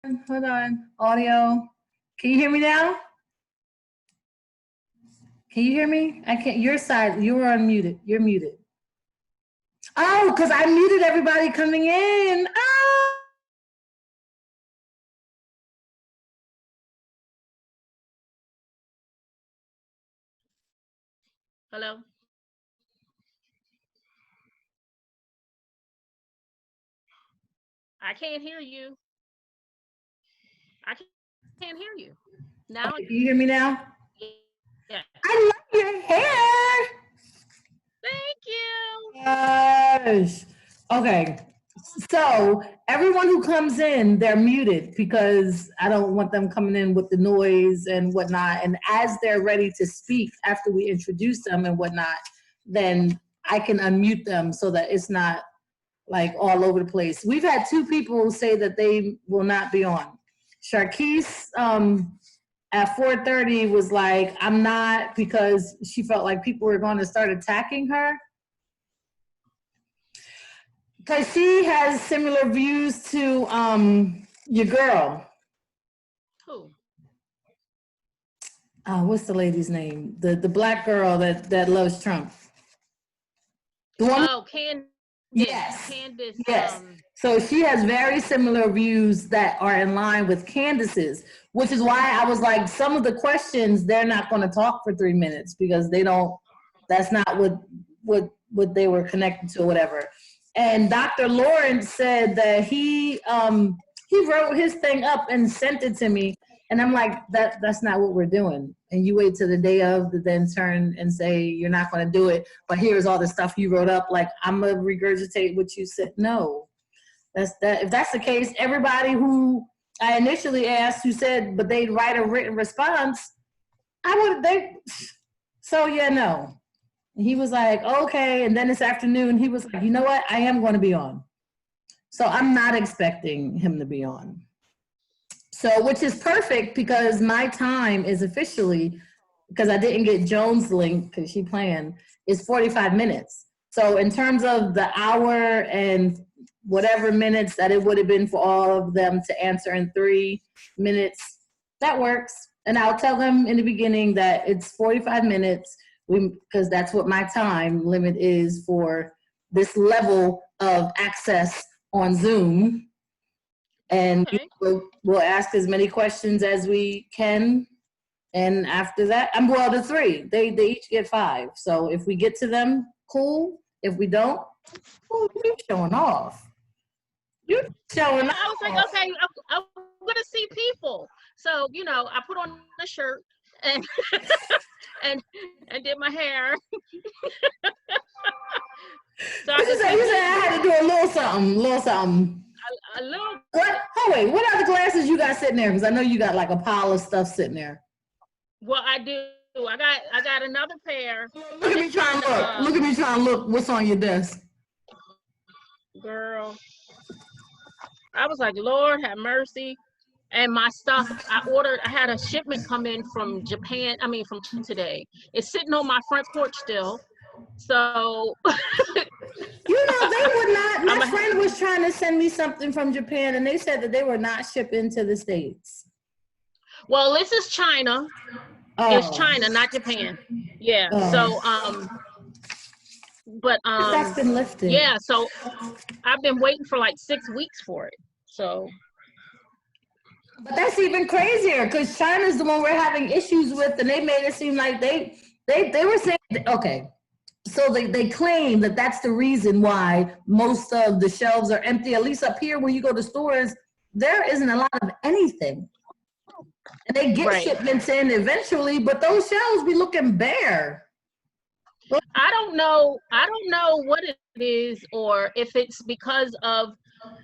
Hold on. Audio. Can you hear me now? Can you hear me? I can't. Your side. You are unmuted. You're muted. Oh, because I muted everybody coming in. Oh. Hello? I can't hear you. I can't hear you. Now. Okay, can you hear me now? Yeah. I love your hair. Thank you. Yes. Okay. So everyone who comes in, they're muted because I don't want them coming in with the noise and whatnot. And as they're ready to speak after we introduce them and whatnot, then I can unmute them so that it's not like all over the place. We've had two people say that they will not be on. Sharkise at 4:30 was like, I'm not, because she felt like people were going to start attacking her. Because she has similar views to your girl. Who? What's the lady's name? The black girl that loves Trump. The one. Oh, Candace. Yes. Candace. Yes. So she has very similar views that are in line with Candace's, which is why I was like, some of the questions, they're not going to talk for 3 minutes because they don't, that's not what they were connected to or whatever. And Dr. Lawrence said that he wrote his thing up and sent it to me. And I'm like, that's not what we're doing. And you wait till the day of to then turn and say, you're not going to do it. But here's all the stuff you wrote up. Like, I'm going to regurgitate what you said. No, that's that. If that's the case, everybody who I initially asked who said, but they'd write a written response, so yeah, no. And he was like, okay. And then this afternoon, he was like, you know what? I am going to be on. So I'm not expecting him to be on. So, which is perfect because my time is officially, because I didn't get Joan's link because she planned, is 45 minutes. So in terms of the hour and whatever minutes that it would have been for all of them to answer in 3 minutes, that works. And I'll tell them in the beginning that it's 45 minutes because that's what my time limit is for this level of access on Zoom. And Okay. we'll ask as many questions as we can. And after that, well, the 3, they each get 5. So if we get to them, cool. If we don't, oh, you're showing off. You're showing off. I was like, okay, I'm going to see people. So, I put on a shirt and and did my hair. So you said I had to do a little something. A little. What? Oh wait, what are the glasses you got sitting there? Because I know you got like a pile of stuff sitting there. Well, I do. I got another pair. Look at me trying to look. Look at me trying to look. What's on your desk? Girl, I was like, Lord have mercy. And my stuff, I had a shipment come in from Japan. I mean, from today. It's sitting on my front porch still. So. They would not. My friend was trying to send me something from Japan, and they said that they were not shipping to the States. Well, this is China. Oh. It's China, not Japan. Yeah. Oh. So, but that's been lifted. Yeah. So I've been waiting for like 6 weeks for it. So. But that's even crazier because China's the one we're having issues with, and they made it seem like they were saying, okay. So they claim that that's the reason why most of the shelves are empty. At least up here, when you go to stores, there isn't a lot of anything. And they get shipments in eventually, but those shelves be looking bare. I don't know what it is, or if it's because of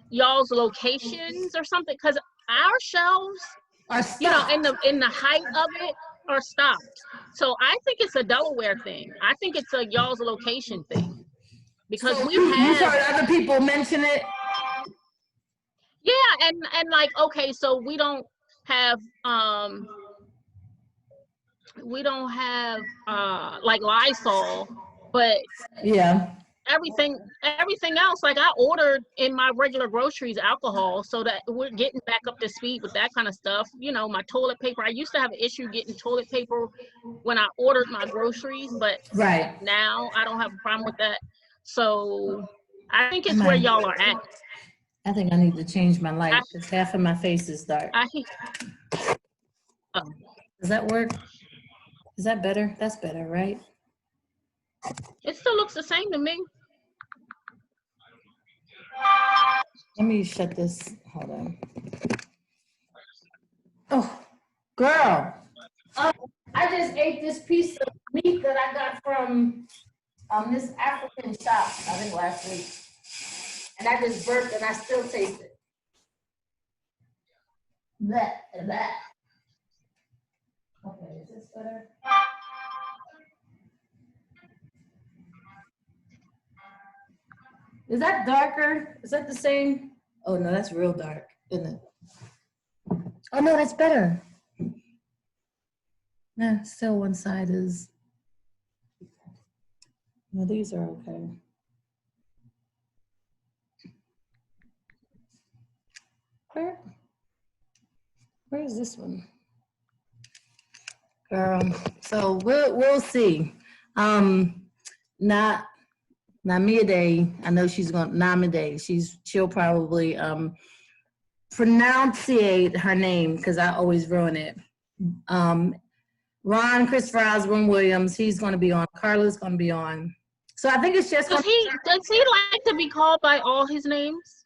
y'all's locations or something. Because our shelves are stopped. in the height of it are stopped. So I think it's a Delaware thing. I think it's a y'all's location thing. Because so you've heard other people mention it? Yeah, and like, okay, so we don't have like Lysol, but yeah, everything else, like I ordered in my regular groceries alcohol, so that we're getting back up to speed with that kind of stuff. You know, my toilet paper. I used to have an issue getting toilet paper when I ordered my groceries, but Right. now I don't have a problem with that. So I think it's where Man, y'all are at. I think I need to change my light I, because half of my face is dark. I Does that work? Is that better? That's better, right? it still looks the same to me. Let me shut this. Hold on. Oh, girl. Oh, I just ate this piece of meat that I got from this African shop, I think last week. And I just burped and I still taste it. That. Okay, is this better? Is that darker? Is that the same? Oh no, that's real dark, isn't it? Oh no, that's better. Nah, still one side is. No, these are okay. Where is this one? Girl, so we'll see. Not Namide, I know she's going Namide. She'll probably pronunciate her name because I always ruin it. Ron Christopher Osborne Williams, he's going to be on. Carla's going to be on. So I think it's just. Does he like to be called by all his names?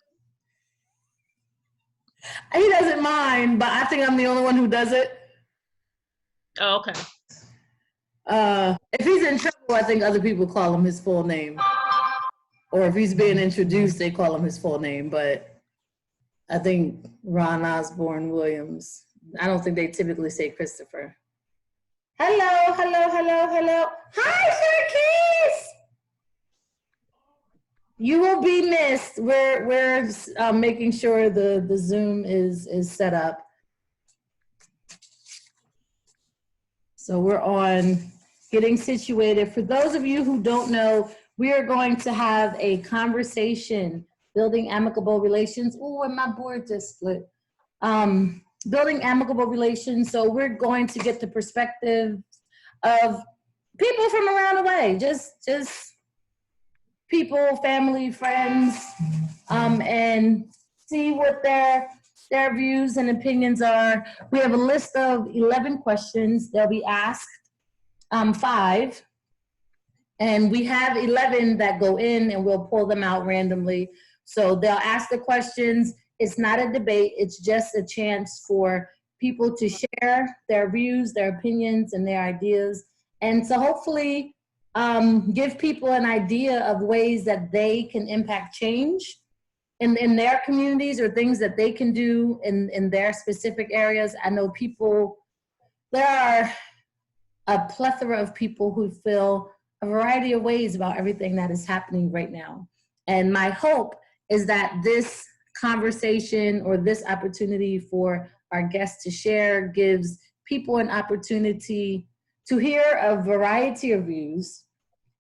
He doesn't mind, but I think I'm the only one who does it. Oh, okay. If he's in trouble, I think other people call him his full name. Or if he's being introduced, they call him his full name. But I think Ron Osborne Williams, I don't think they typically say Christopher. Hello. Hi, Sharkees! You will be missed. We're making sure the Zoom is set up. So we're on getting situated. For those of you who don't know, we are going to have a conversation, building amicable relations. Oh, and my board just split. Building amicable relations. So we're going to get the perspective of people from around the way, just people, family, friends, and see what their views and opinions are. We have a list of 11 questions. They'll be asked, 5. And we have 11 that go in and we'll pull them out randomly. So they'll ask the questions. It's not a debate. It's just a chance for people to share their views, their opinions, and their ideas. And to hopefully give people an idea of ways that they can impact change in their communities or things that they can do in their specific areas. I know there are a plethora of people who feel a variety of ways about everything that is happening right now. And my hope is that this conversation or this opportunity for our guests to share gives people an opportunity to hear a variety of views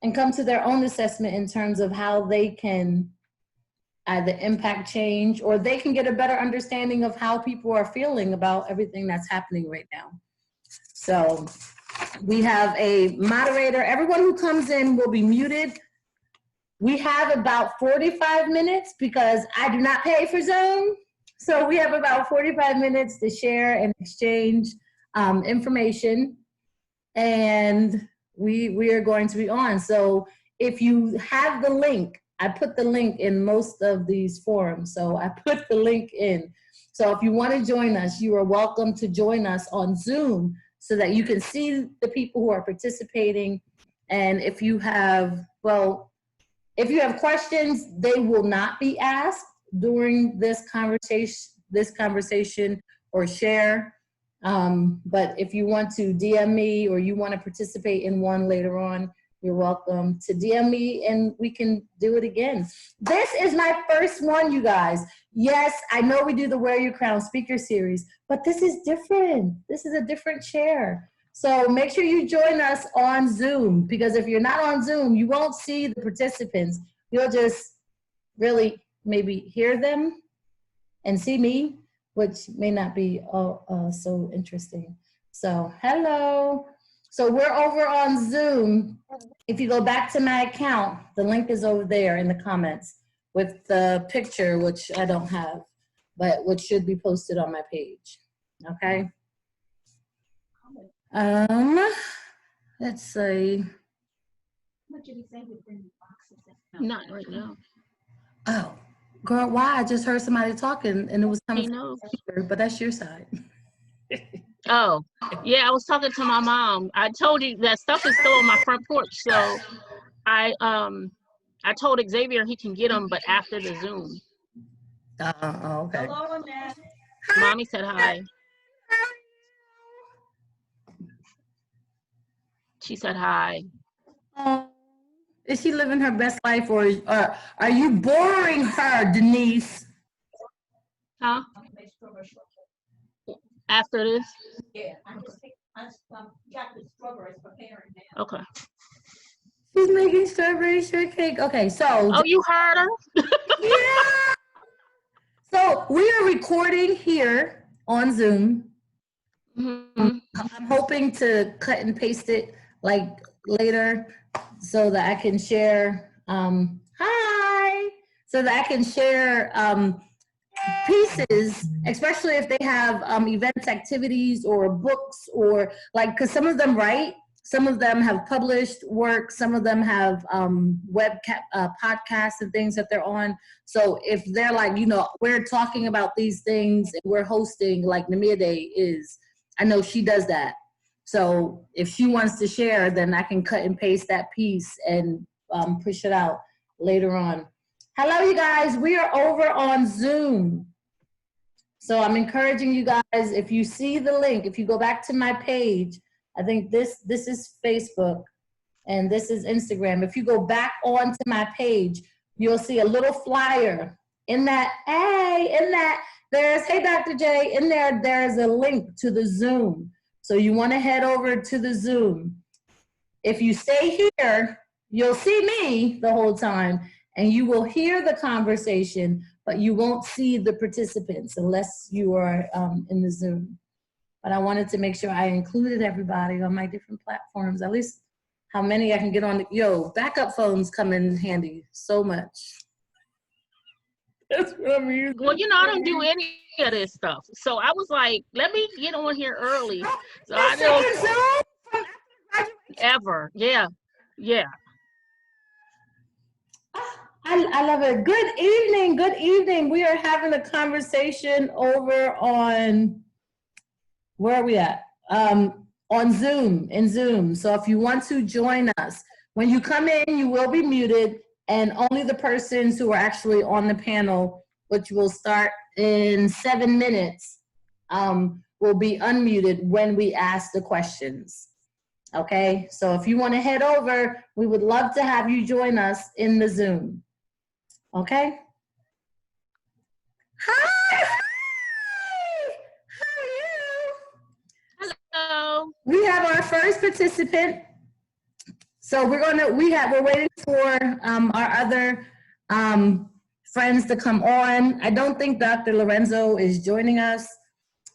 and come to their own assessment in terms of how they can either impact change or they can get a better understanding of how people are feeling about everything that's happening right now. So we have a moderator. Everyone who comes in will be muted. We have about 45 minutes because I do not pay for Zoom. So we have about 45 minutes to share and exchange information. And we are going to be on. So if you have the link, I put the link in most of these forums. So I put the link in. So if you want to join us, you are welcome to join us on Zoom so that you can see the people who are participating. And if you have, questions, they will not be asked during this conversation or share. But if you want to DM me or you want to participate in one later on, you're welcome to DM me and we can do it again. This is my first one, you guys. Yes, I know we do the Wear Your Crown speaker series, but this is different. This is a different chair. So make sure you join us on Zoom, because if you're not on Zoom, you won't see the participants. You'll just really maybe hear them and see me, which may not be so interesting. So hello. So we're over on Zoom. If you go back to my account, the link is over there in the comments with the picture, which I don't have, but which should be posted on my page. Okay. Let's see. Not right now. Oh, girl, why? I just heard somebody talking and it was coming He from knows. here, but that's your side. Oh, yeah, I was talking to my mom. I told you that stuff is still on my front porch, so I told Xavier he can get them, but after the Zoom. Okay. Hello, Annette. Mommy said hi. She said hi. Is she living her best life, or are you boring her, Denise? Huh? After this? Yeah, I'm just got the strawberries preparing now. Okay. She's making strawberry shortcake. Okay, so. Oh, you heard her? Yeah. So we are recording here on Zoom. Mm-hmm. I'm hoping to cut and paste it like later so that I can share, hi, so that I can share pieces, especially if they have events, activities, or books, or like, because some of them write, some of them have published work, some of them have podcasts and things that they're on. So if they're like, you know, we're talking about these things and we're hosting, like Namia Day is, I know she does that. So if she wants to share, then I can cut and paste that piece and push it out later on. Hello, you guys. We are over on Zoom. So I'm encouraging you guys, if you see the link, if you go back to my page, I think this is Facebook and this is Instagram. If you go back onto my page, you'll see a little flyer. In that, hey, Dr. J, in there's a link to the Zoom. So you want to head over to the Zoom. If you stay here, you'll see me the whole time and you will hear the conversation, but you won't see the participants unless you are in the Zoom. But I wanted to make sure I included everybody on my different platforms, at least how many I can get on. Backup phones come in handy so much. That's what I'm using. Well, you know, I don't do any of this stuff. So I was like, let me get on here early. So I know ever. Yeah. Yeah. I love it. Good evening. Good evening. We are having a conversation over on, where are we at? On Zoom, in Zoom. So if you want to join us, when you come in, you will be muted, and only the persons who are actually on the panel, which will start in 7 minutes, will be unmuted when we ask the questions. Okay, so if you want to head over, we would love to have you join us in the Zoom. Okay? Hi! How are you? Hello. We have our first participant. So we're waiting for our other friends to come on. I don't think Dr. Lorenzo is joining us,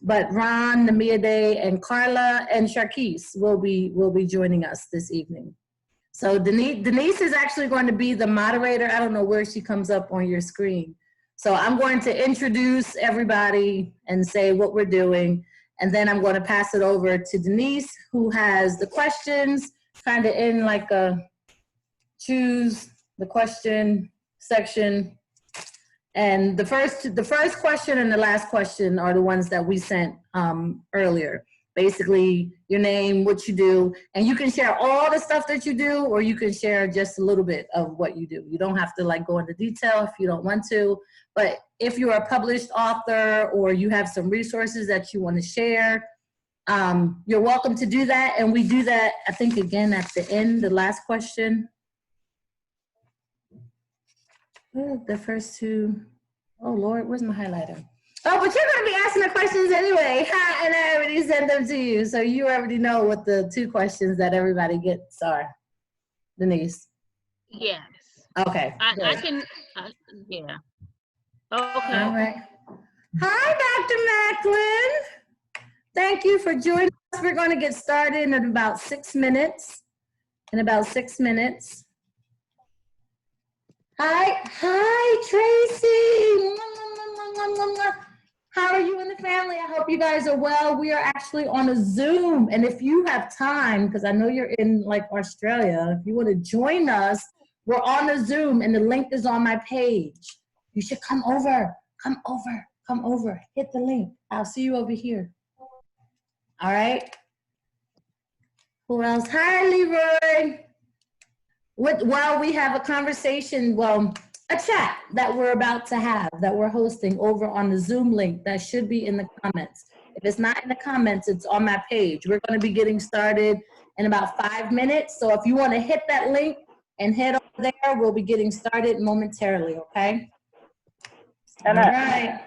but Ron, Namia Day, and Carla and Sharkis will be joining us this evening. So Denise is actually going to be the moderator. I don't know where she comes up on your screen. So I'm going to introduce everybody and say what we're doing. And then I'm going to pass it over to Denise, who has the questions kind of in like a choose the question section. And the first question and the last question are the ones that we sent earlier. Basically, your name, what you do, and you can share all the stuff that you do, or you can share just a little bit of what you do. You don't have to like go into detail if you don't want to, but if you're a published author or you have some resources that you want to share, you're welcome to do that. And we do that, I think, again at the end, the last question. The first two, oh Lord, where's my highlighter? Oh, but you're going to be asking the questions anyway. Ha, and I already sent them to you. So you already know what the 2 questions that everybody gets are, Denise. Yes. Okay. I can, yeah. Okay. All right. Hi, Dr. Macklin. Thank you for joining us. We're going to get started in about 6 minutes. Hi, Tracy. How are you and the family? I hope you guys are well. We are actually on a Zoom. And if you have time, because I know you're in like Australia, if you want to join us, we're on a Zoom and the link is on my page. You should come over. Hit the link. I'll see you over here. All right. Who else? Hi, Leroy. While we have a conversation, a chat that we're about to have, that we're hosting over on the Zoom link that should be in the comments. If it's not in the comments, it's on my page. We're going to be getting started in about 5 minutes. So if you want to hit that link and head over there, we'll be getting started momentarily, okay? Annette, All right.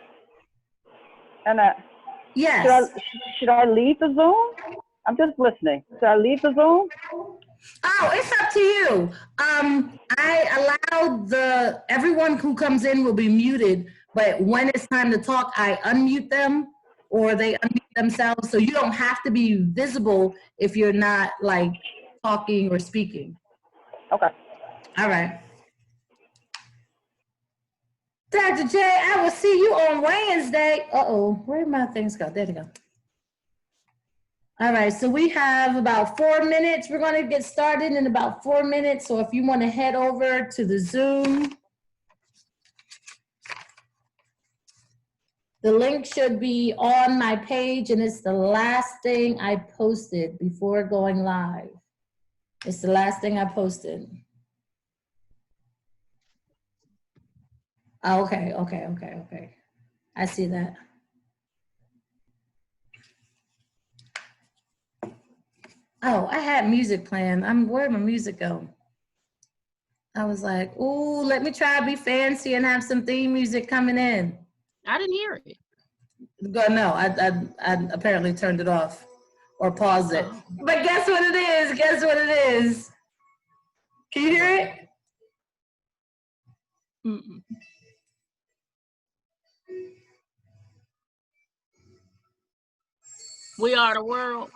Annette, Yes. should I leave the Zoom? I'm just listening. Should I leave the Zoom? Oh, it's up to you. I allow everyone who comes in will be muted, but when it's time to talk, I unmute them or they unmute themselves. So you don't have to be visible if you're not like talking or speaking. Okay. All right. Dr. J, I will see you on Wednesday. Uh-oh, where did my things go? There they go. All right, so we have about 4 minutes. We're going to get started in about 4 minutes. So if you want to head over to the Zoom, the link should be on my page, and it's the last thing I posted before going live. It's the last thing I posted. Oh, okay. I see that. Oh, I had music playing. Where'd my music go? I was like, ooh, let me try to be fancy and have some theme music coming in. I didn't hear it. No, I apparently turned it off or paused it. Oh. But guess what it is? Can you hear it? Mm-mm. We Are the World.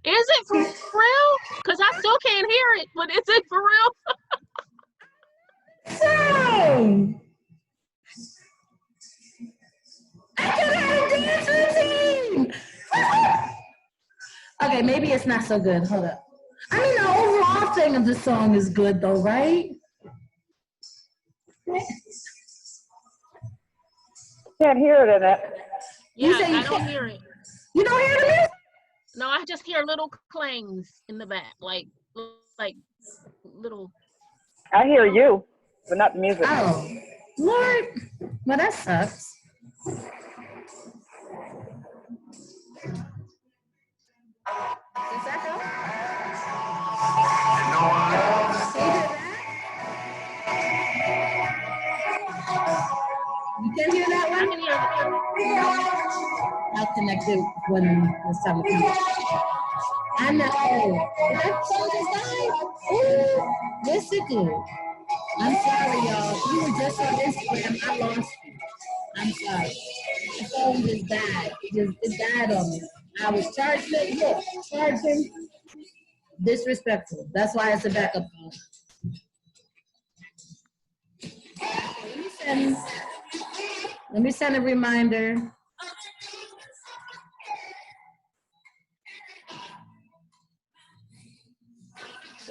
Is it for real? Because I still can't hear it, but is it for real? So, I can have a dance routine. Okay, maybe it's not so good. Hold up. I mean, the overall thing of the song is good though, right? Can't hear it, Annette. Yeah, I don't hear it. You don't hear the music? No, I just hear little clangs in the back, like little. I hear you, but not the music. Oh, Lord. Well, that sucks. Does that help? You can hear that one? I can hear it. I'll connect it when it's time to come. I know. Did that song just died? Ooh, yes it did. I'm sorry, y'all. You were just on Instagram. I lost you. I'm sorry. The phone just died. It died on me. I was charging. Look, charging. Disrespectful. That's why it's a backup phone. Let me send a reminder.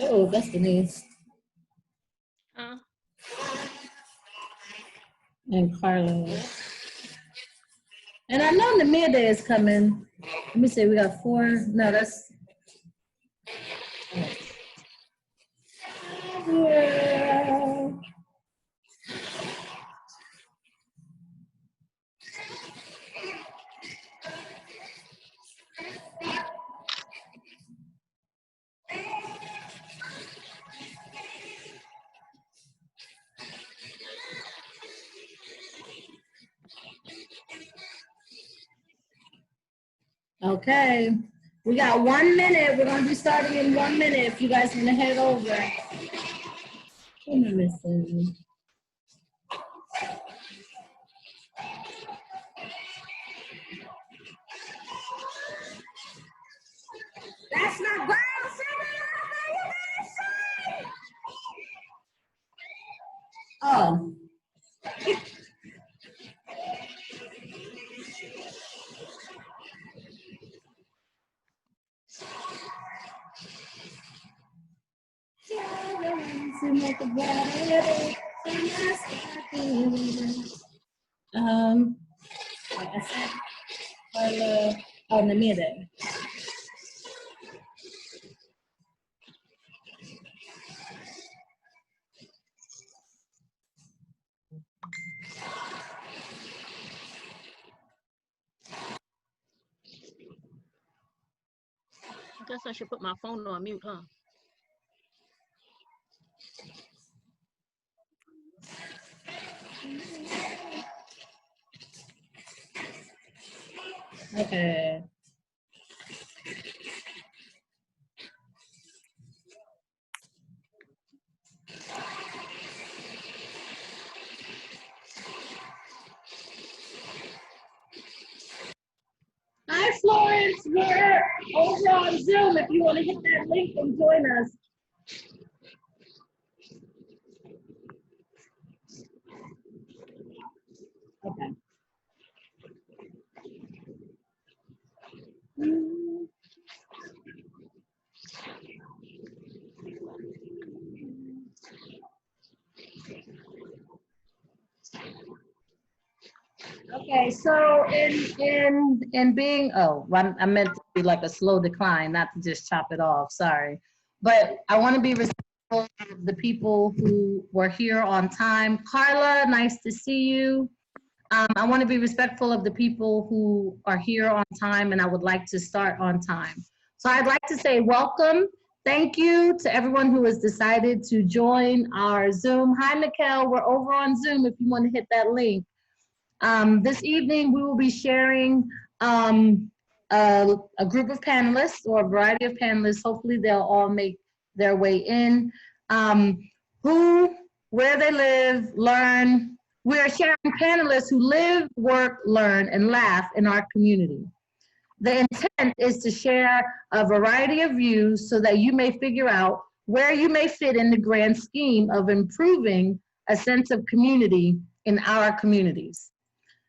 Oh, that's Denise. And Carla. And I know the midday is coming. Let me see, we got 4. No, that's. Yeah. Okay. We got 1 minute. We're gonna be starting in 1 minute if you guys wanna head over. What am I missing? That's my girl. Oh. Like I said, Carla, oh, Namide. I guess I should put my phone on mute, huh? Okay. Hi, Florence. We're over on Zoom. If you want to hit that link and join us. Okay. Okay, so in being, oh, I meant to be like a slow decline, not to just chop it off, sorry. But I want to be respectful of the people who were here on time. Carla, nice to see you. I want to be respectful of the people who are here on time, and I would like to start on time. So I'd like to say welcome. Thank you to everyone who has decided to join our Zoom. Hi, Mikkel, we're over on Zoom if you want to hit that link. This evening, we will be sharing a group of panelists or a variety of panelists. Hopefully, they'll all make their way in. Where they live, learn. We're sharing panelists who live, work, learn, and laugh in our community. The intent is to share a variety of views so that you may figure out where you may fit in the grand scheme of improving a sense of community in our communities.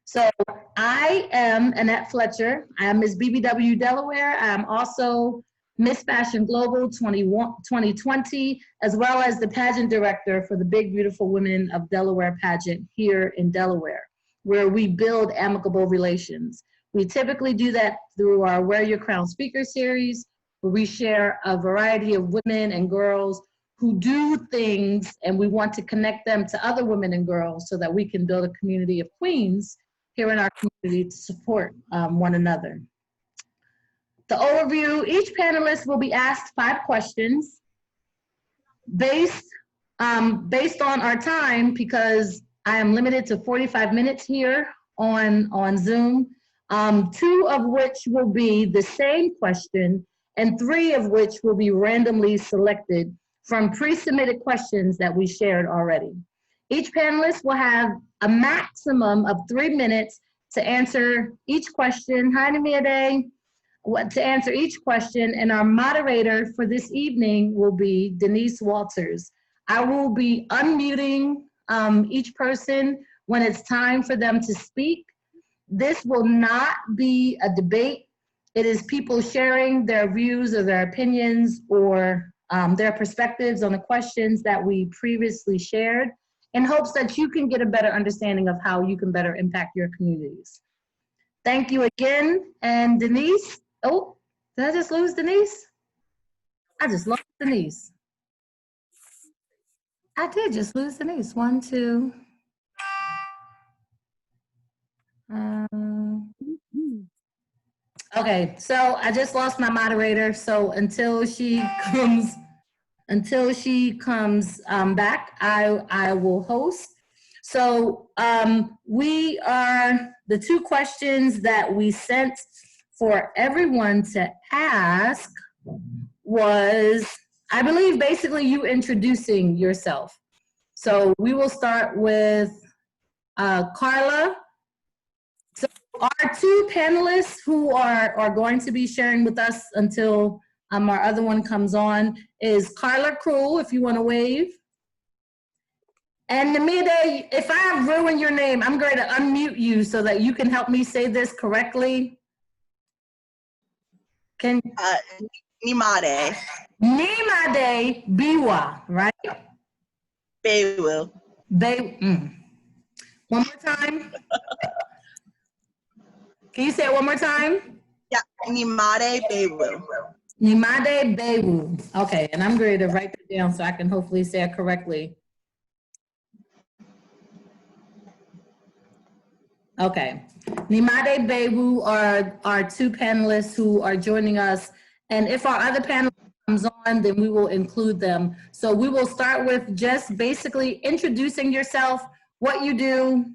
So I am Annette Fletcher. I am Miss BBW Delaware. I am also Miss Fashion Global 2020, as well as the pageant director for the Big Beautiful Women of Delaware pageant here in Delaware, where we build amicable relations. We typically do that through our Wear Your Crown speaker series, where we share a variety of women and girls who do things, and we want to connect them to other women and girls so that we can build a community of queens here in our community to support one another. The overview, each panelist will be asked 5 questions based on our time, because I am limited to 45 minutes here on Zoom, 2 of which will be the same question and 3 of which will be randomly selected from pre-submitted questions that we shared already. Each panelist will have a maximum of 3 minutes to answer each question. Hi, Namide. To answer each question, and our moderator for this evening will be Denise Walters. I will be unmuting each person when it's time for them to speak. This will not be a debate. It is people sharing their views or their opinions or their perspectives on the questions that we previously shared, in hopes that you can get a better understanding of how you can better impact your communities. Thank you again. And Denise, oh, did I just lose Denise? I just lost Denise. I did just lose Denise. 1, 2. Okay, so I just lost my moderator. So until she comes back, I will host. So the 2 questions that we sent for everyone to ask was, I believe, basically you introducing yourself. So we will start with Carla. So our two panelists who are going to be sharing with us until our other one comes on is Carla Cruel, if you want to wave. And Namide, if I ruin your name, I'm going to unmute you so that you can help me say this correctly. Can Nimade. Nimade Biwa, right? Bewu. One more time. Can you say it one more time? Yeah, Nimade Bewu. Nimade Bewu. Okay, and I'm going to write that down so I can hopefully say it correctly. Okay. Nimade Bewu are our two panelists who are joining us. And if our other panel comes on, then we will include them. So we will start with just basically introducing yourself, what you do.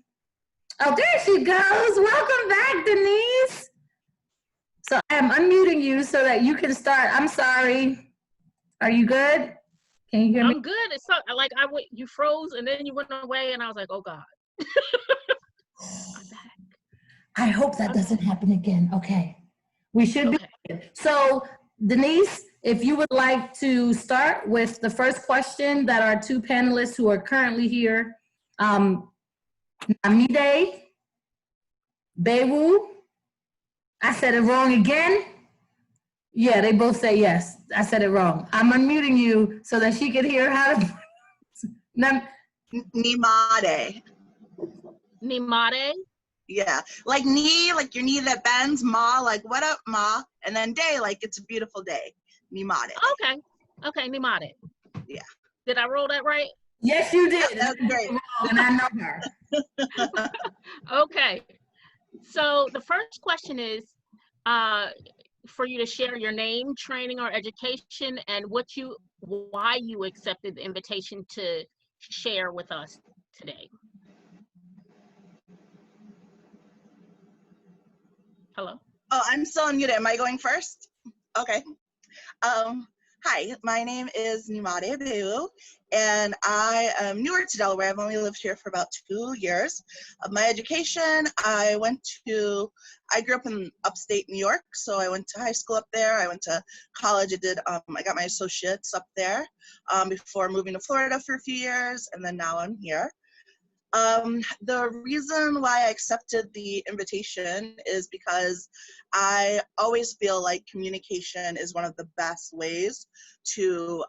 Oh, there she goes. Welcome back, Denise. So I'm unmuting you so that you can start. I'm sorry. Are you good? Can you hear me? I'm good. It's so, like you froze and then you went away and I was like, oh God. I'm back. I hope that doesn't happen again. Okay. We should be good. So Denise, if you would like to start with the first question that our two panelists who are currently here, Namide Bewu. I said it wrong again. Yeah, they both say yes. I said it wrong. I'm unmuting you so that she can hear how to. Nimade. Nimade? Yeah, like knee, like your knee that bends. Ma, like what up, ma? And then day, like it's a beautiful day. Nimade. Okay. Okay, Nimade. Yeah. Did I roll that right? Yes, you did. That's great. And I know her. Okay. So the first question is for you to share your name, training, or education, and why you accepted the invitation to share with us today. Hello? Oh, I'm still unmuted. Am I going first? Okay. Hi, my name is Nimade Bewu, and I am newer to Delaware. I've only lived here for about 2 years. Of my education, I grew up in upstate New York, so I went to high school up there. I went to college. I got my associates up there before moving to Florida for a few years, and then now I'm here. The reason why I accepted the invitation is because I always feel like communication is one of the best ways to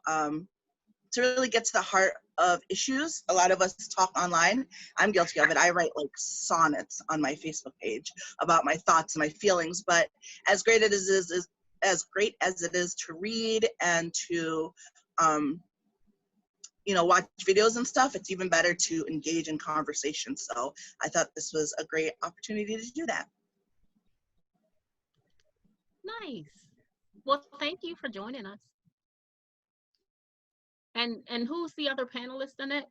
really get to the heart of issues. A lot of us talk online. I'm guilty of it. I write like sonnets on my Facebook page about my thoughts and my feelings, but as great as it is to read and to watch videos and stuff, it's even better to engage in conversation. So I thought this was a great opportunity to do that. Nice. Well, thank you for joining us. And who's the other panelist in it?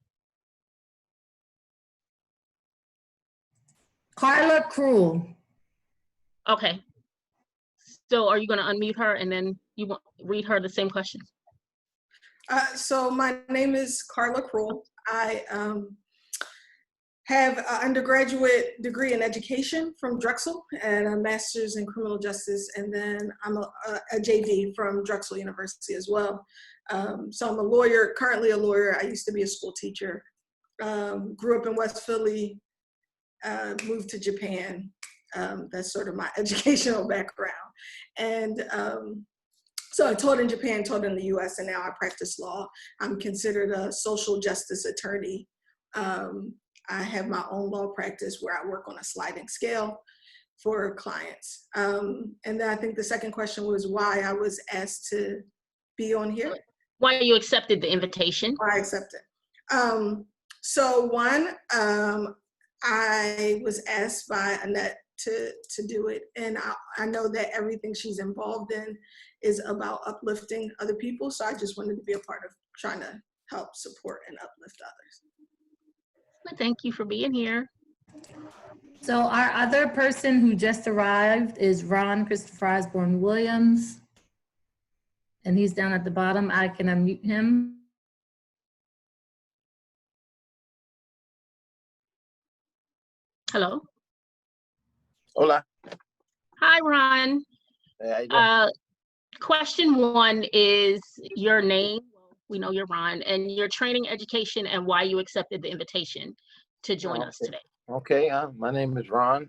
Carla Cruel. Okay. So are you going to unmute her and then you want read her the same question? So my name is Carla Cruel. I have an undergraduate degree in education from Drexel and a master's in criminal justice, and then I'm a JD from Drexel University as well. So I'm a lawyer, currently a lawyer. I used to be a school teacher. Grew up in West Philly, moved to Japan. That's sort of my educational background. And so I taught in Japan, taught in the US, and now I practice law. I'm considered a social justice attorney. I have my own law practice where I work on a sliding scale for clients. And then I think the second question was why I was asked to be on here. Why you accepted the invitation? Why I accepted. So one, I was asked by Annette to do it. And I know that everything she's involved in is about uplifting other people. So I just wanted to be a part of trying to help support and uplift others. Thank you for being here. So our other person who just arrived is Ron Christopher Osborne Williams. And he's down at the bottom. I can unmute him. Hello. Hola. Hi, Ron. Hey, how you doing? Question one is your name. We know you're Ron, and your training, education, and why you accepted the invitation to join us today. Okay, my name is Ron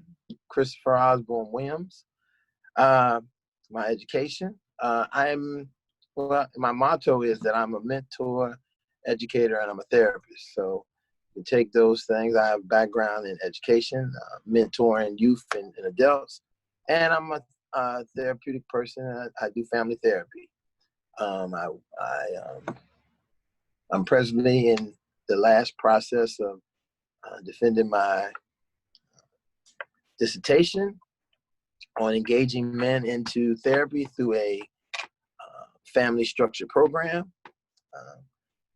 Christopher Osborne Williams. My education, well, my motto is that I'm a mentor, educator, and I'm a therapist. So you take those things. I have background in education, mentoring youth and adults, and I'm a therapeutic person. I do family therapy. I'm presently in the last process of defending my dissertation on engaging men into therapy through a family structure program.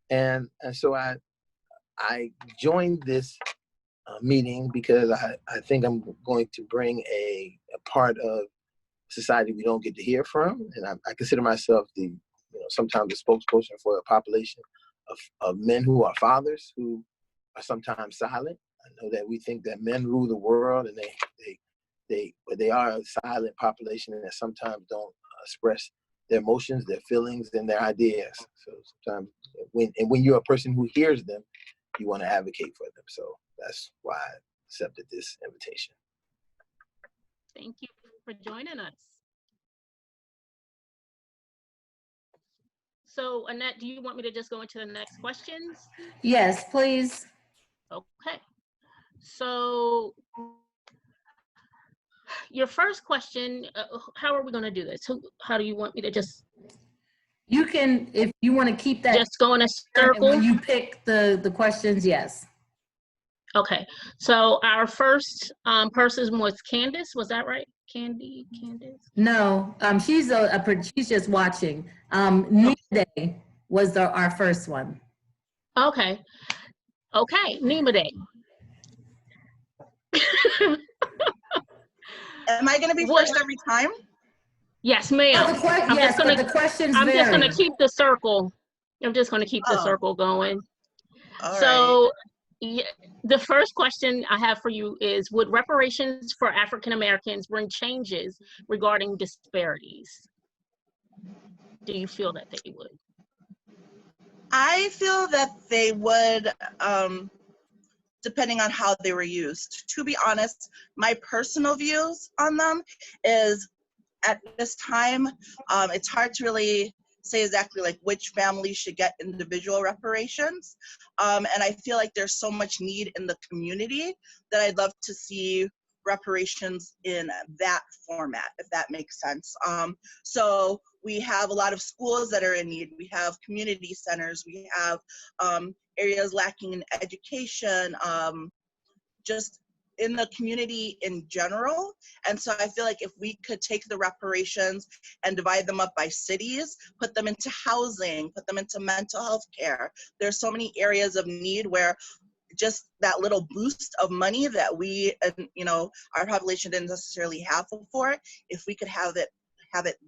And so I joined this meeting because I think I'm going to bring a part of society we don't get to hear from. And I consider myself sometimes the spokesperson for a population of men who are fathers who are sometimes silent. I know that we think that men rule the world, and but they are a silent population that sometimes don't express their emotions, their feelings, and their ideas. So sometimes when you're a person who hears them, you want to advocate for them. So that's why I accepted this invitation. Thank you for joining us. So Annette, do you want me to just go into the next questions? Yes, please. Okay. So your first question, how are we going to do this? How do you want me to just? You can, if you want to keep that. Just go in a And circle? when you pick the questions, yes. Okay. So our first person was Candace. Was that right? Candace? No, she's she's just watching. Nima Day was our first one. Okay. Okay, Nima Day. Am I going to be first every time? Yes, ma'am. Yes, but the questions I'm vary. just going to keep the circle. I'm just going to keep the circle going. All So the first question I have for you is, would reparations for African Americans bring changes regarding disparities? Do you feel that they would? I feel that they would, depending on how they were used. To be honest, my personal views on them is at this time, it's hard to really say exactly like which family should get individual reparations. And I feel like there's so much need in the community that I'd love to see reparations in that format, if that makes sense. So we have a lot of schools that are in need. We have community centers. We have areas lacking in education, just in the community in general. And so I feel like if we could take the reparations and divide them up by cities, put them into housing, put them into mental health care, there's so many areas of need where just that little boost of money that we, our population didn't necessarily have before, if we could have it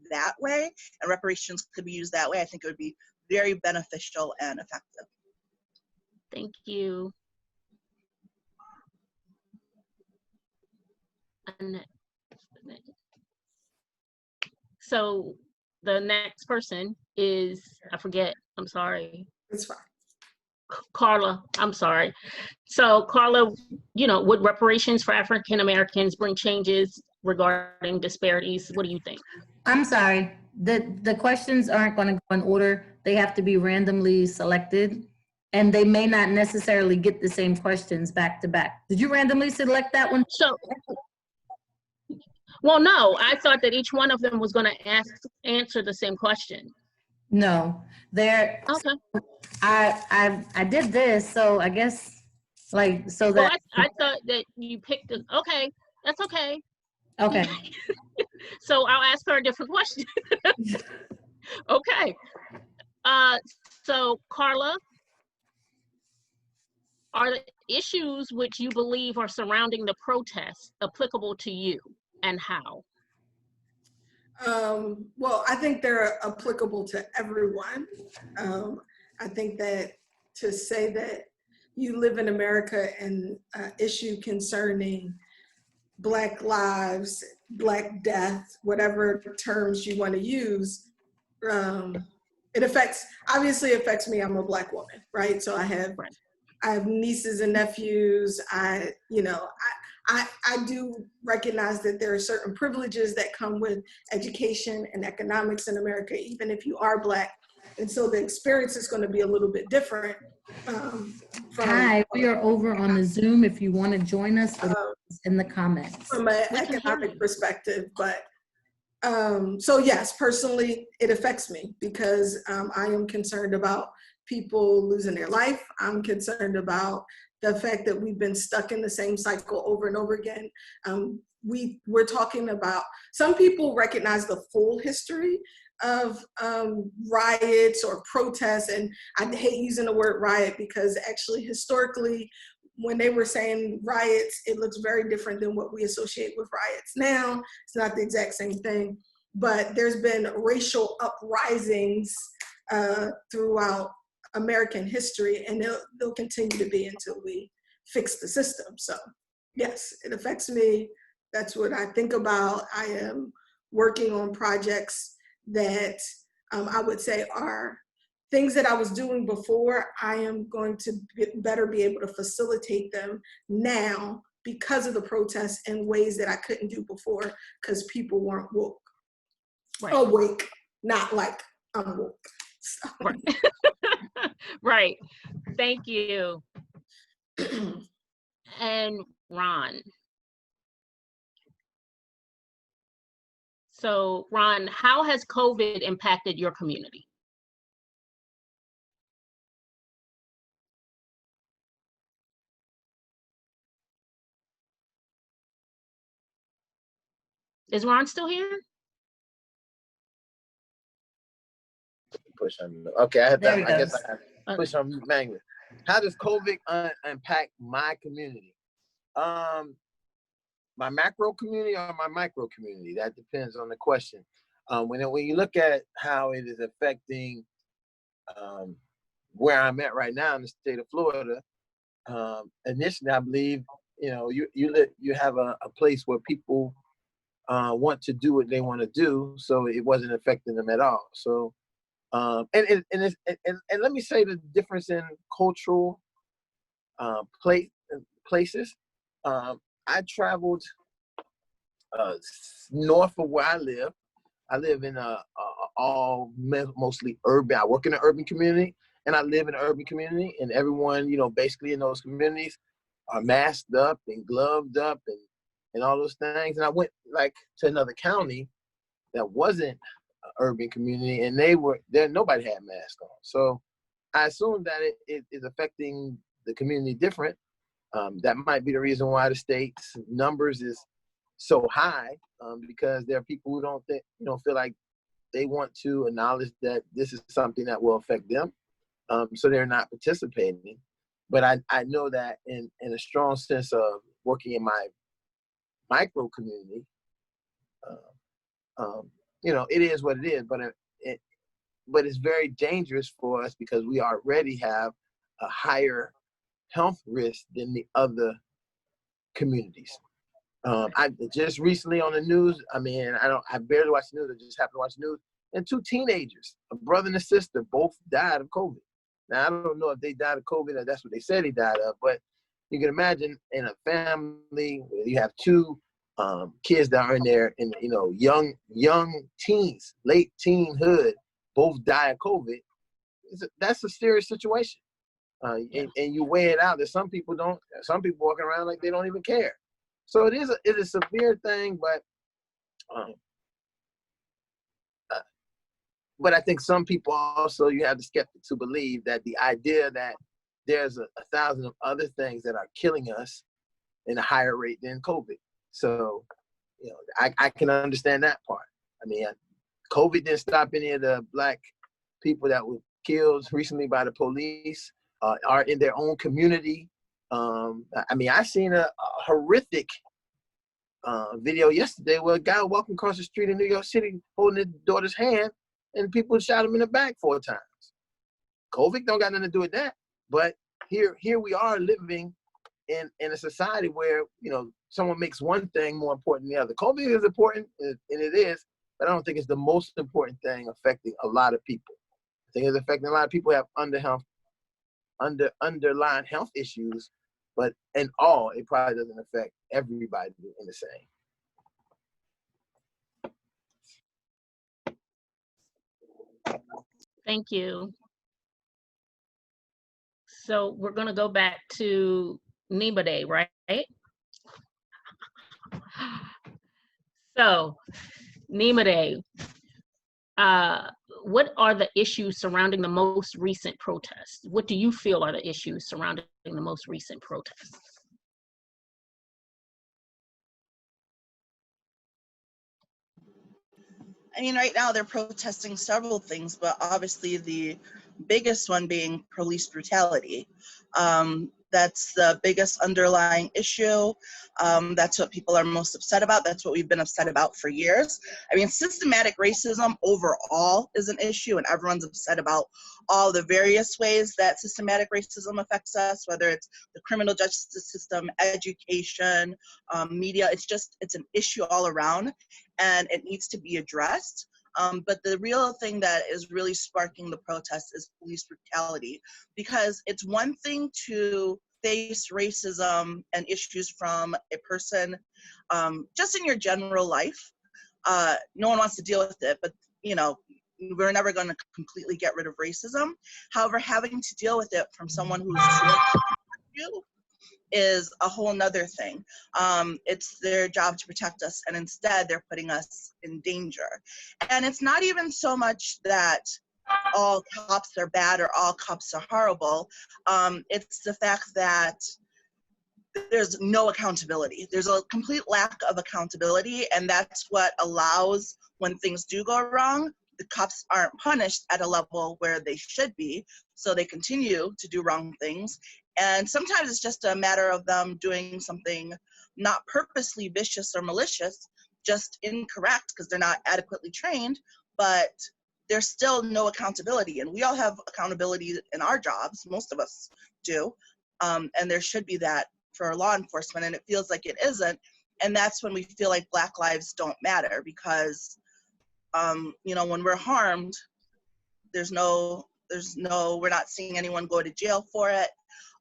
that way and reparations could be used that way, I think it would be very beneficial and effective. Thank you. So the next person is, I forget, I'm sorry. It's fine. Carla, I'm sorry. So Carla, would reparations for African Americans bring changes regarding disparities? What do you think? I'm sorry, the questions aren't going to go in order. They have to be randomly selected, and they may not necessarily get the same questions back to back. Did you randomly select that one? So, well, no, I thought that each one of them was going to answer the same question. No, they're okay. I did this, so I guess so that. Well, I thought that you picked it. Okay, that's okay. Okay. So I'll ask her a different question. Okay. So Carla, issues which you believe are surrounding the protests applicable to you, and how? Well, I think they're applicable to everyone. I think that to say that you live in America and issue concerning Black lives, Black death, whatever terms you want to use, it obviously affects me. I'm a Black woman, right? So I have nieces and nephews. I do recognize that there are certain privileges that come with education and economics in America, even if you are Black. And so the experience is going to be a little bit different. Hi, we are over on the Zoom. If you want to join us, in the comments. From an economic perspective, but so yes, personally, it affects me because I am concerned about people losing their life. I'm concerned about the fact that we've been stuck in the same cycle over and over again. We're talking about, some people recognize the full history of riots or protests, and I hate using the word riot because actually historically, when they were saying riots, it looks very different than what we associate with riots now. It's not the exact same thing, but there's been racial uprisings throughout American history, and they'll continue to be until we fix the system. So yes, it affects me. That's what I think about. I am working on projects that I would say are things that I was doing before. I am going to better be able to facilitate them now because of the protests in ways that I couldn't do before because people weren't woke. Right. Awake, not like I'm woke. So. Right. Right. Thank you. And Ron. So Ron, how has COVID impacted your community? Is Ron still here? Push on. Okay, I There he guess goes. I push on mute manually. How does COVID impact my community? My macro community or my micro community? That depends on the question. When you look at how it is affecting where I'm at right now in the state of Florida, initially I believe you have a place where people want to do what they want to do, so it wasn't affecting them at all. So. And let me say the difference in cultural places. I traveled north of where I live. I live in mostly urban. I work in an urban community, and I live in an urban community. And everyone, basically in those communities, are masked up and gloved up and all those things. And I went to another county that wasn't urban community, and nobody had masks on. So I assume that it is affecting the community different. That might be the reason why the state's numbers is so high, because there are people who don't feel like they want to acknowledge that this is something that will affect them. So they're not participating. But I know that in a strong sense of working in my micro community, it is what it is, but it's very dangerous for us because we already have a higher health risk than the other communities. I just recently on the news, I barely watch the news, I just happened to watch the news, and 2 teenagers, a brother and a sister, both died of COVID. Now, I don't know if they died of COVID or that's what they said he died of, but you can imagine in a family where you have 2 kids that are in there and young teens, late teenhood, both die of COVID. That's a serious situation. And you weigh it out that some people walking around like they don't even care. So it is a severe thing, but I think some people also, you have the skeptics who believe that the idea that there's 1,000 of other things that are killing us in a higher rate than COVID. So, I can understand that part. COVID didn't stop any of the Black people that were killed recently by the police, are in their own community, I mean, I seen a horrific video yesterday where a guy walking across the street in New York City holding his daughter's hand, and people shot him in the back 4 times. COVID don't got nothing to do with that. But here we are living in a society where, you know, someone makes one thing more important than the other. COVID is important, and it is, but I don't think it's the most important thing affecting a lot of people. I think it's affecting a lot of people who have underlying health issues, but in all, it probably doesn't affect everybody in the same. Thank you. So we're gonna go back to NEMA Day, right? So NEMA Day, what are the issues surrounding the most recent protests? What do you feel are the issues surrounding the most recent protests? I mean, right now they're protesting several things, but obviously the biggest one being police brutality. That's the biggest underlying issue. That's what people are most upset about. That's what we've been upset about for years. I mean, systematic racism overall is an issue, and everyone's upset about all the various ways that systematic racism affects us, whether it's the criminal justice system, education, media. It's an issue all around, and it needs to be addressed. But the real thing that is really sparking the protests is police brutality, because it's one thing to face racism and issues from a person just in your general life. No one wants to deal with it, but you know, we're never going to completely get rid of racism. However, having to deal with it from someone who's you is a whole nother thing. It's their job to protect us, and instead they're putting us in danger. And it's not even so much that all cops are bad or all cops are horrible. It's the fact that there's no accountability. There's a complete lack of accountability, and that's what allows, when things do go wrong, the cops aren't punished at a level where they should be, so they continue to do wrong things. And sometimes it's just a matter of them doing something not purposely vicious or malicious, just incorrect because they're not adequately trained, but there's still no accountability. And we all have accountability in our jobs, most of us do, and there should be that for law enforcement, and it feels like it isn't. And that's when we feel like Black lives don't matter, because you know, when we're harmed, we're not seeing anyone go to jail for it.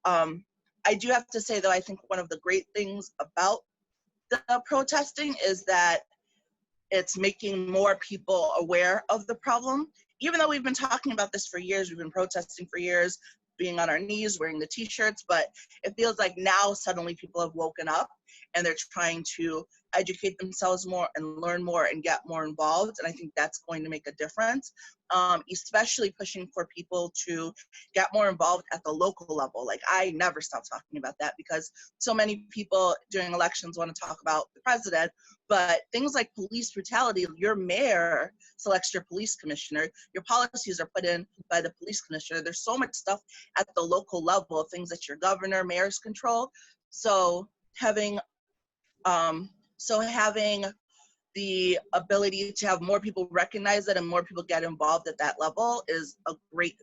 I do have to say, though, I think one of the great things about the protesting is that it's making more people aware of the problem. Even though we've been talking about this for years, we've been protesting for years, being on our knees, wearing the t-shirts, but it feels like now suddenly people have woken up and they're trying to educate themselves more and learn more and get more involved. And I think that's going to make a difference, especially pushing for people to get more involved at the local level. Like, I never stop talking about that, because so many people during elections want to talk about the president, but things like police brutality, your mayor selects your police commissioner, your policies are put in by the police commissioner. There's so much stuff at the local level, things that your governor, mayors control. So having the ability to have more people recognize it and more people get involved at that level is a great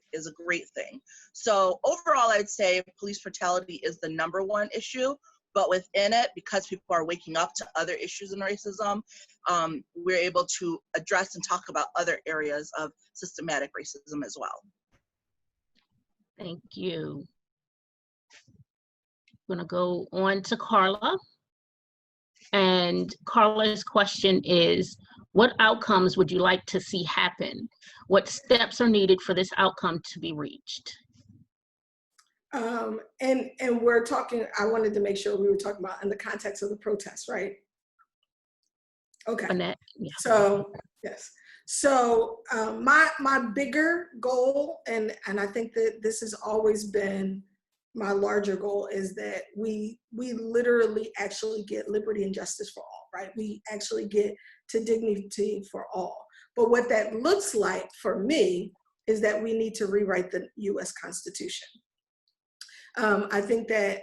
thing. So overall, I'd say police brutality is the #1 issue, but within it, because people are waking up to other issues in racism, we're able to address and talk about other areas of systematic racism as well. Thank you. I'm gonna go on to Carla. And Carla's question is, what outcomes would you like to see happen? What steps are needed for this outcome to be reached? And we're talking, I wanted to make sure we were talking about in the context of the protest, right? Okay. Annette, yeah. So, yes. So my bigger goal, and I think that this has always been my larger goal, is that we literally actually get liberty and justice for all, right? We actually get to dignity for all. But what that looks like for me is that we need to rewrite the US Constitution. I think that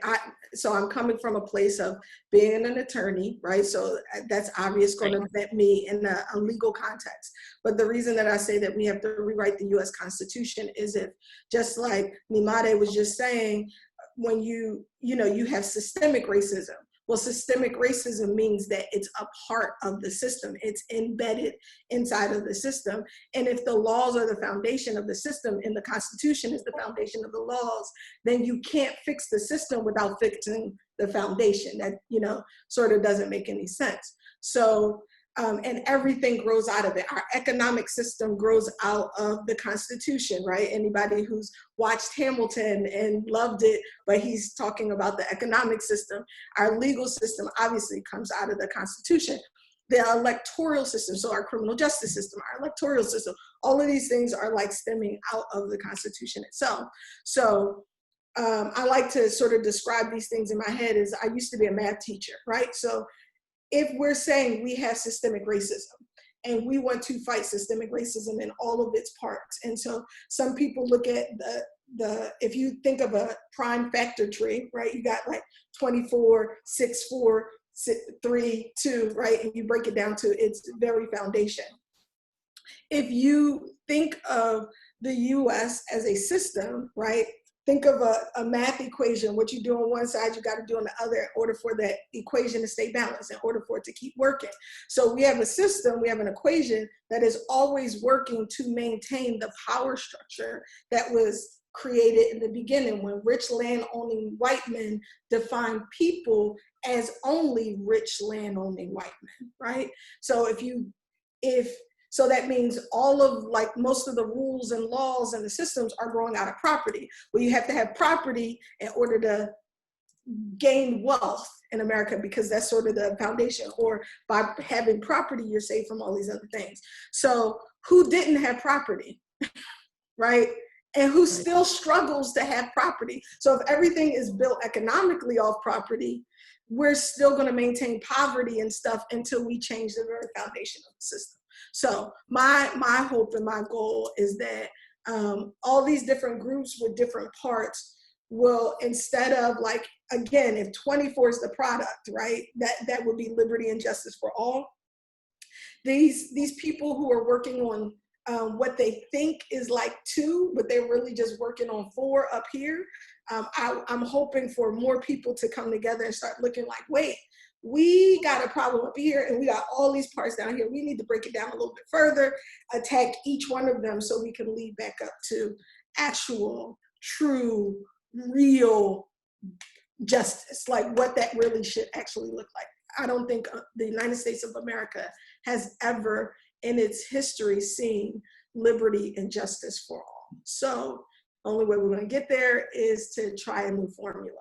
so I'm coming from a place of being an attorney, right? So that's obvious going to vet me in a legal context. But the reason that I say that we have to rewrite the US Constitution is if, just like Nimade was just saying, when you have systemic racism. Well, systemic racism means that it's a part of the system. It's embedded inside of the system. And if the laws are the foundation of the system and the Constitution is the foundation of the laws, then you can't fix the system without fixing the foundation. That, sort of doesn't make any sense. So, and everything grows out of it. Our economic system grows out of the Constitution, right? Anybody who's watched Hamilton and loved it, but he's talking about the economic system. Our legal system obviously comes out of the Constitution. The electoral system, so our criminal justice system, our electoral system, all of these things are like stemming out of the Constitution itself. So I like to sort of describe these things in my head as I used to be a math teacher, right? So if we're saying we have systemic racism and we want to fight systemic racism in all of its parts, and so some people look at if you think of a prime factor tree, right, you got like 24, 6, 4, 3, 2, right, and you break it down to its very foundation. If you think of the US as a system, right, think of a math equation. What you do on one side, you got to do on the other in order for that equation to stay balanced, in order for it to keep working. So we have a system, we have an equation that is always working to maintain the power structure that was created in the beginning when rich land-owning white men defined people as only rich land-owning white men, right? So so that means all of, like, most of the rules and laws and the systems are growing out of property. Well, you have to have property in order to gain wealth in America, because that's sort of the foundation. Or by having property, you're safe from all these other things. So who didn't have property, right? And who still struggles to have property? So if everything is built economically off property, we're still going to maintain poverty and stuff until we change the very foundation of the system. So my hope and my goal is that all these different groups with different parts will, instead of, like, again, if 24 is the product, right, that would be liberty and justice for all. These people who are working on what they think is like 2, but they're really just working on 4 up here. I'm hoping for more people to come together and start looking like, wait, we got a problem up here and we got all these parts down here. We need to break it down a little bit further, attack each one of them so we can lead back up to actual, true, real justice, like what that really should actually look like. I don't think the United States of America has ever in its history seen liberty and justice for all. So the only way we're going to get there is to try a new formula.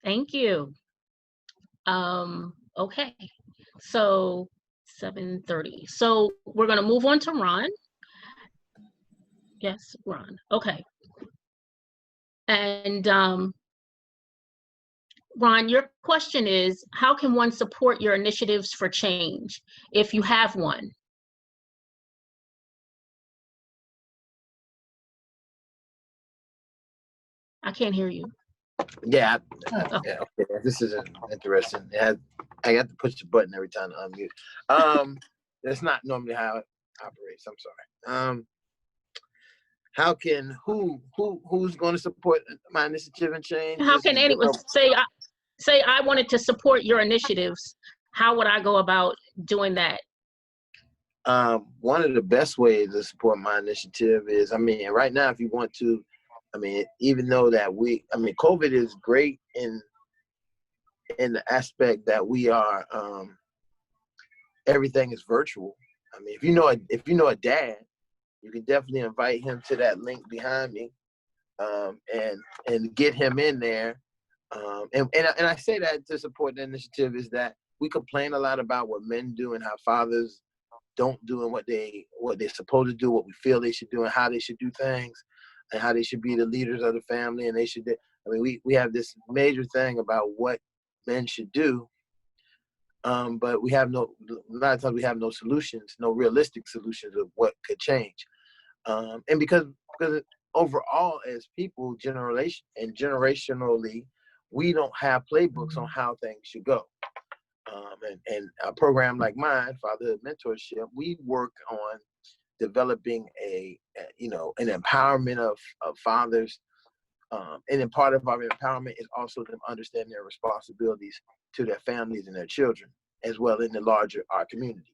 Thank you. Okay, so 7:30. So we're gonna move on to Ron. Yes, Ron, okay. And Ron, your question is, how can one support your initiatives for change if you have one? I can't hear you. Yeah, okay. This is interesting. I got to push the button every time to unmute. That's not normally how it operates. I'm sorry. How can who's going to support my initiative and change? How can anyone say I wanted to support your initiatives? How would I go about doing that? One of the best ways to support my initiative is, right now, if you want to, even though that COVID is great in the aspect that we are, everything is virtual. If you know a dad, you can definitely invite him to that link behind me, and get him in there. And I say that to support the initiative is that we complain a lot about what men do and how fathers don't do and what they're supposed to do, what we feel they should do, and how they should do things, and how they should be the leaders of the family, and they should. We have this major thing about what men should do, but a lot of times we have no solutions, no realistic solutions of what could change, and because overall, as people, generationally, we don't have playbooks on how things should go. And a program like mine, Fatherhood Mentorship, we work on developing an empowerment of fathers. And then part of our empowerment is also them understanding their responsibilities to their families and their children, as well in the larger our community.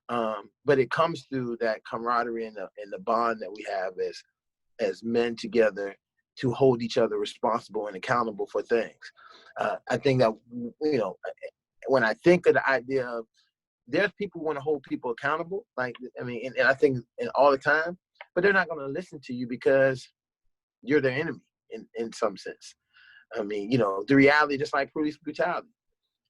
But it comes through that camaraderie and the bond that we have as men together to hold each other responsible and accountable for things. I think that, when I think of the idea of, there's people who want to hold people accountable, and I think all the time, but they're not going to listen to you because you're their enemy in some sense. The reality, just like police brutality,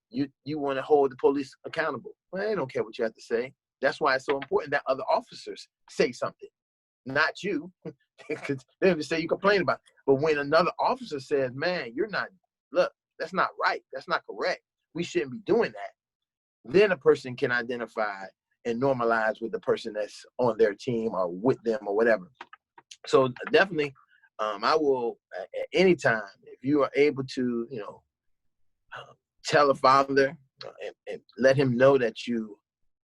you want to hold the police accountable. Well, they don't care what you have to say. That's why it's so important that other officers say something, not you, because they have to say you complain about it. But when another officer says, man, look, that's not right, that's not correct, we shouldn't be doing that, then a person can identify and normalize with the person that's on their team or with them or whatever. So definitely, I will, at any time, if you are able to, tell a father and let him know that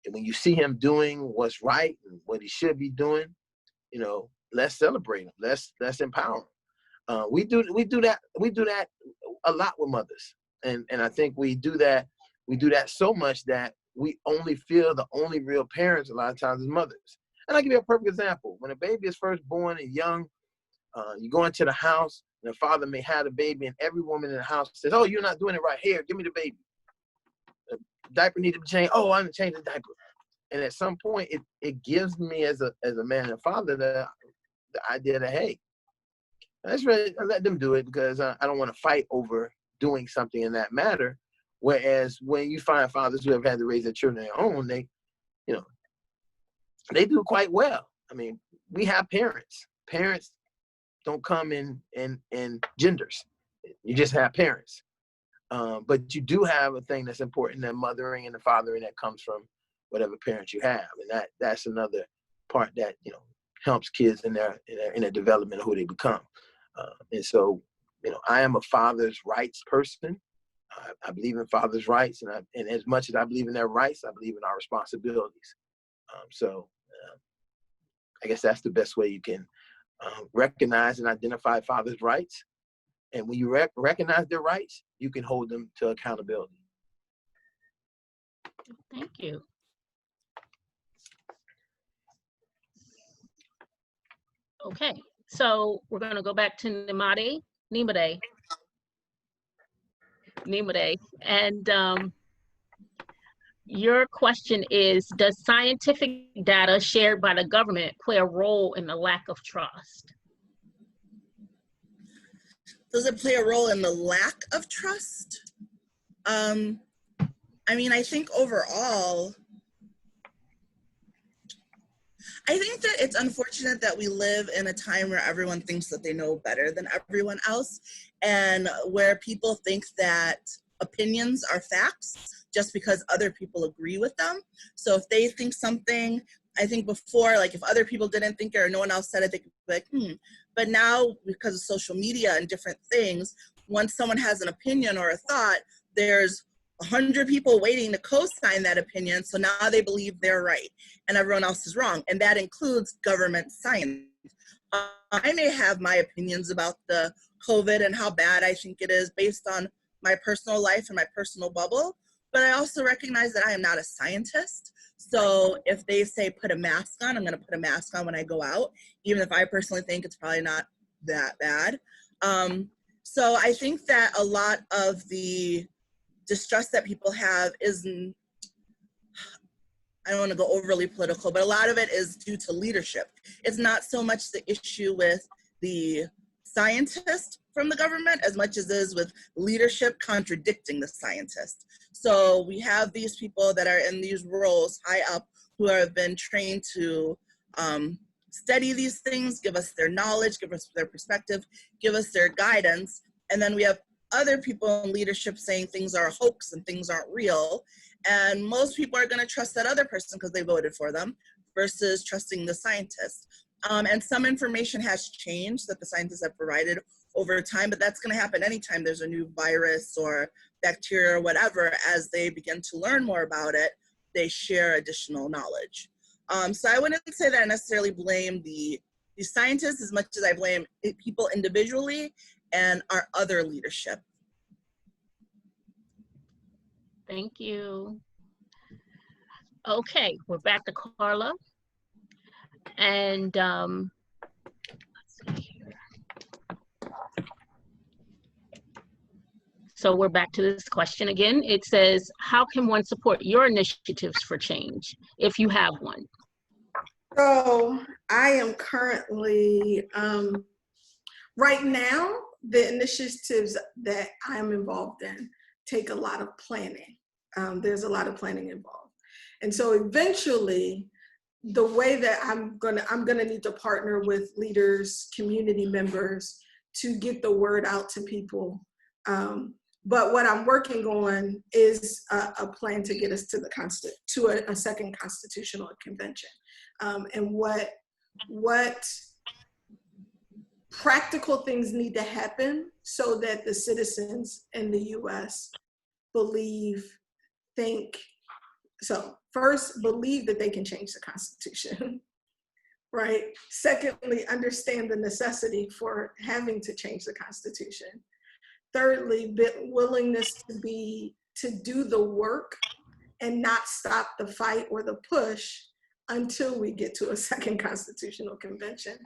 when you see him doing what's right and what he should be doing, let's celebrate him. Let's empower him. We do that a lot with mothers, and I think we do that so much that we only feel the only real parents a lot of times as mothers. And I'll give you a perfect example. When a baby is first born and young, you go into the house and the father may have the baby, and every woman in the house says, "Oh, you're not doing it right. Here, give me the baby. The diaper needs to be changed. Oh, I'm gonna change the diaper." And at some point, it gives me as a man and father the idea that, hey, let's really let them do it, because I don't want to fight over doing something in that matter. Whereas when you find fathers who have had to raise their children on their own, they do quite well. We have parents. Parents don't come in genders. You just have parents. But you do have a thing that's important, that mothering and the fathering that comes from whatever parents you have. And that's another part that, helps kids in their development of who they become. And so, I am a father's rights person. I believe in fathers' rights, and as much as I believe in their rights, I believe in our responsibilities. So I guess that's the best way you can recognize and identify fathers' rights. And when you recognize their rights, you can hold them to accountability. Thank you. Okay, so we're going to go back to Nimade. And your question is, does scientific data shared by the government play a role in the lack of trust? Does it play a role in the lack of trust? I think overall, I think that it's unfortunate that we live in a time where everyone thinks that they know better than everyone else, and where people think that opinions are facts just because other people agree with them. So if they think something, I think before, like if other people didn't think it or no one else said it, they could be like, But now, because of social media and different things, once someone has an opinion or a thought, there's 100 people waiting to co-sign that opinion, so now they believe they're right and everyone else is wrong, and that includes government science. I may have my opinions about the COVID and how bad I think it is based on my personal life and my personal bubble, but I also recognize that I am not a scientist. So if they say put a mask on, I'm going to put a mask on when I go out, even if I personally think it's probably not that bad. So I think that a lot of the distrust that people have is, I don't want to go overly political, but a lot of it is due to leadership. It's not so much the issue with the scientist from the government as much as it is with leadership contradicting the scientist. So we have these people that are in these roles high up who have been trained to study these things, give us their knowledge, give us their perspective, give us their guidance. And then we have other people in leadership saying things are a hoax and things aren't real. And most people are going to trust that other person because they voted for them versus trusting the scientist. And some information has changed that the scientists have provided over time, but that's going to happen anytime there's a new virus or bacteria or whatever. As they begin to learn more about it, they share additional knowledge. So I wouldn't say that I necessarily blame the scientists as much as I blame people individually and our other leadership. Thank you. Okay, we're back to Carla. And let's see here. So we're back to this question again. It says, how can one support your initiatives for change if you have one? So I am currently, right now, the initiatives that I'm involved in take a lot of planning. There's a lot of planning involved. And so eventually, the way that I'm gonna need to partner with leaders, community members to get the word out to people. But what I'm working on is a plan to get us to a second constitutional convention. And what practical things need to happen so that the citizens in the US first, believe that they can change the Constitution, right? Secondly, understand the necessity for having to change the Constitution. Thirdly, willingness to do the work and not stop the fight or the push until we get to a second constitutional convention.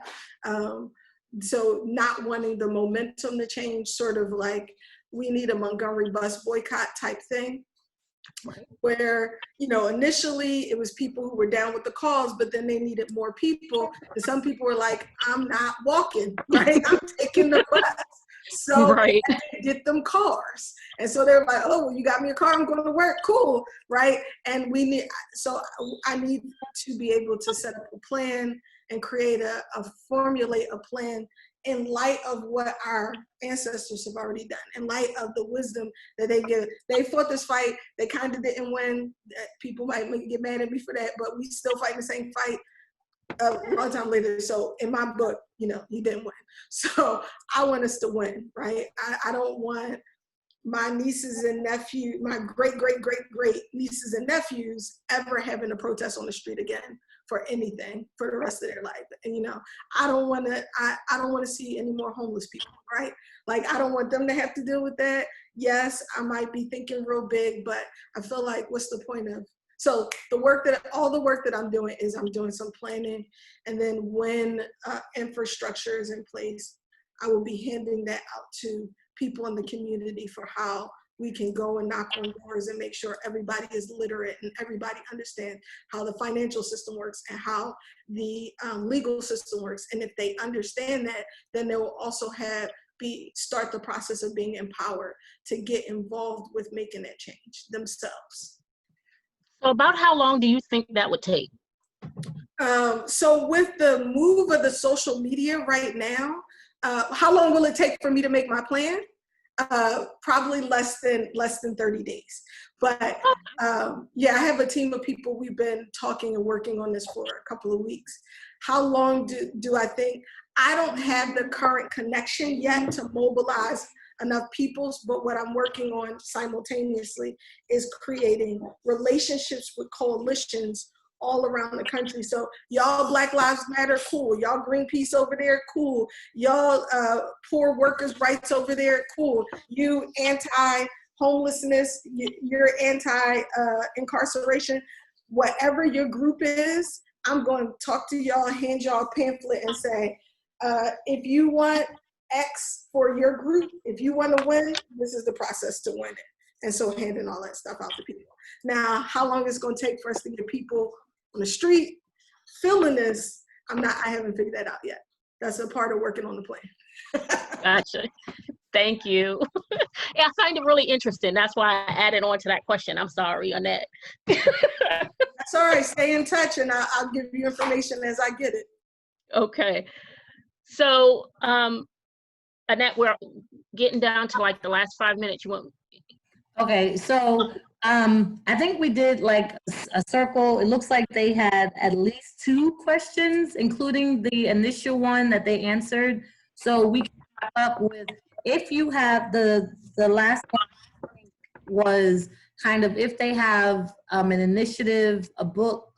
So not wanting the momentum to change, sort of like we need a Montgomery bus boycott type thing, where, initially it was people who were down with the cause, but then they needed more people. And some people were like, I'm not walking, right? I'm taking the bus. So right. Get them cars. And so they're like, oh, well, you got me a car, I'm going to work, cool, right? And I need to be able to set up a plan and formulate a plan in light of what our ancestors have already done, in light of the wisdom that they give. They fought this fight, they kind of didn't win. People might get mad at me for that, but we still fight the same fight a long time later. So in my book, you didn't win. So I want us to win, right? I don't want my nieces and nephews, my great nieces and nephews ever having to protest on the street again for anything for the rest of their life. And I don't want to see any more homeless people, right? Like, I don't want them to have to deal with that. Yes, I might be thinking real big, but I feel like, what's the point of? So all the work that I'm doing is I'm doing some planning, and then when infrastructure is in place, I will be handing that out to people in the community for how we can go and knock on doors and make sure everybody is literate and everybody understands how the financial system works and how the legal system works. And if they understand that, then they will also start the process of being empowered to get involved with making that change themselves. So about how long do you think that would take? So with the move of the social media right now, how long will it take for me to make my plan? Probably less than 30 days. But yeah, I have a team of people. We've been talking and working on this for a couple of weeks. How long do I think? I don't have the current connection yet to mobilize enough people, but what I'm working on simultaneously is creating relationships with coalitions all around the country. So y'all Black Lives Matter, cool. Y'all Greenpeace over there, cool. Y'all poor workers' rights over there, cool. You anti-homelessness, you're anti-incarceration. Whatever your group is, I'm going to talk to y'all, hand y'all a pamphlet and say, if you want X for your group, if you want to win, this is the process to win it. And so handing all that stuff out to people. Now, how long it's going to take for us to get people on the street feeling this, I haven't figured that out yet. That's a part of working on the plan. Gotcha. Thank you. Yeah, I find it really interesting. That's why I added on to that question. I'm sorry, Annette. That's all right. Stay in touch and I'll give you information as I get it. Okay. So, Annette, we're getting down to like the last 5 minutes. You want? Okay, so I think we did like a circle. It looks like they had at least 2 questions, including the initial one that they answered. So we can wrap up with, if you have the last one was kind of if they have an initiative, a book,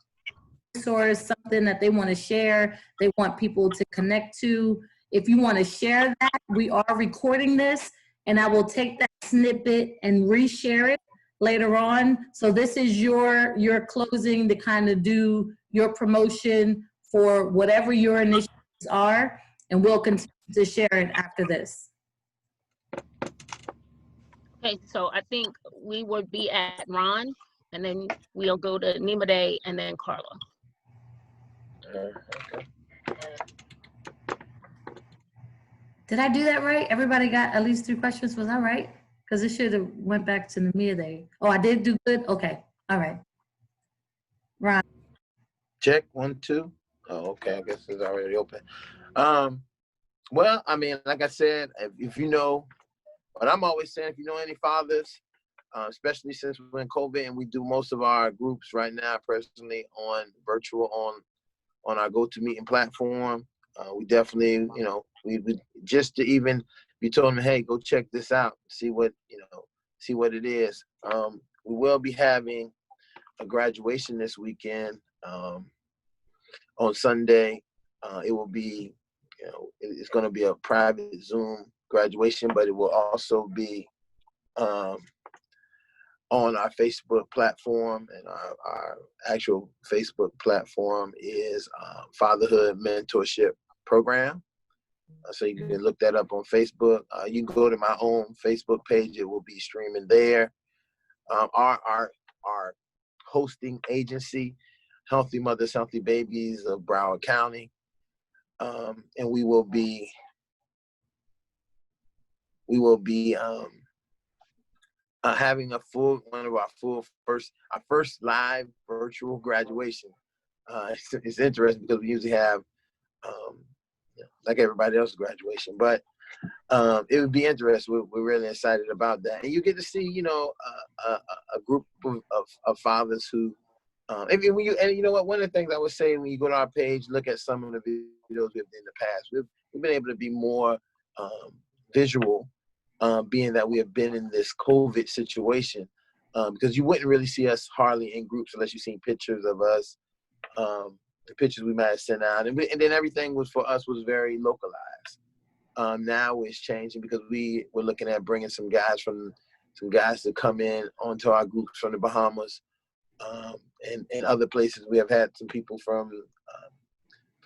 resource, something that they want to share, they want people to connect to. If you want to share that, we are recording this, and I will take that snippet and reshare it later on. So this is your closing to kind of do your promotion for whatever your initiatives are, and we'll continue to share it after this. Okay, so I think we would be at Ron, and then we'll go to Nima Day, and then Carla. Okay. Did I do that right? Everybody got at least 3 questions, was that right? Because it should have went back to Namia Day. Oh, I did do good? Okay, all right. Ron. Check 1, 2. Oh, okay. I guess it's already open. Well, I mean, like I said, if you know, but I'm always saying, if you know any fathers, especially since we're in COVID and we do most of our groups right now presently on virtual on our GoToMeeting platform, we definitely, you know, we just to even you told them, hey, go check this out, see what it is. We will be having a graduation this weekend. On Sunday, it will be, you know, it's going to be a private Zoom graduation, but it will also be on our Facebook platform, and our actual Facebook platform is Fatherhood Mentorship Program. So you can look that up on Facebook. You can go to my own Facebook page; it will be streaming there. Our hosting agency, Healthy Mothers, Healthy Babies of Broward County, and we will be having our first live virtual graduation. It's interesting because we usually have like everybody else's graduation, but it would be interesting. We're really excited about that, and you get to see, you know, a group of fathers who. And you know what? One of the things I would say, when you go to our page, look at some of the videos we've done in the past. We've been able to be more visual, being that we have been in this COVID situation, because you wouldn't really see us hardly in groups unless you've seen pictures of us, the pictures we might have sent out, and then everything was for us was very localized. Now it's changing because we were looking at bringing some guys to come in onto our groups from the Bahamas. And other places. We have had some people from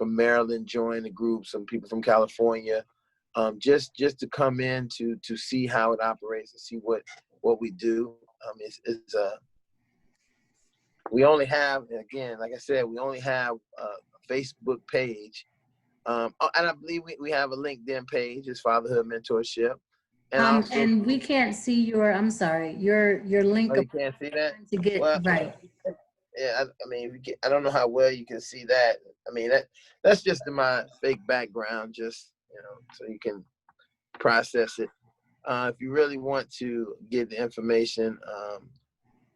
Maryland join the group, some people from California, just to come in to see how it operates and see what we do. We only have, again, like I said, we only have a Facebook page, and I believe we have a LinkedIn page. It's Fatherhood Mentorship. And we can't see your, I'm sorry, your link. Oh, you can't see that? To get right. Yeah, I mean, I don't know how well you can see that. I mean, that's just in my fake background, just, you know, so you can process it. If you really want to get the information,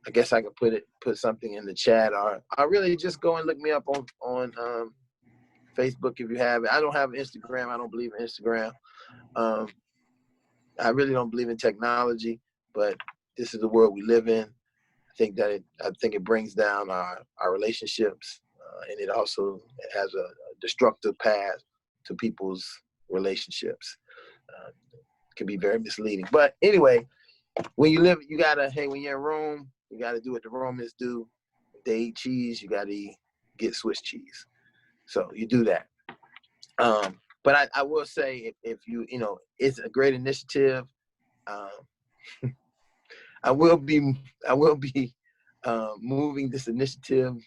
I guess I could put something in the chat, or really just go and look me up on Facebook if you have it. I don't have Instagram. I don't believe in Instagram. I really don't believe in technology, but this is the world we live in. I think it brings down our relationships, and it also has a destructive path to people's relationships. It can be very misleading. But anyway, when you live, when you're in Rome, you gotta do what the Romans do. If they eat cheese, you gotta get Swiss cheese. So you do that. But I will say, if you know, it's a great initiative. I will be moving this initiative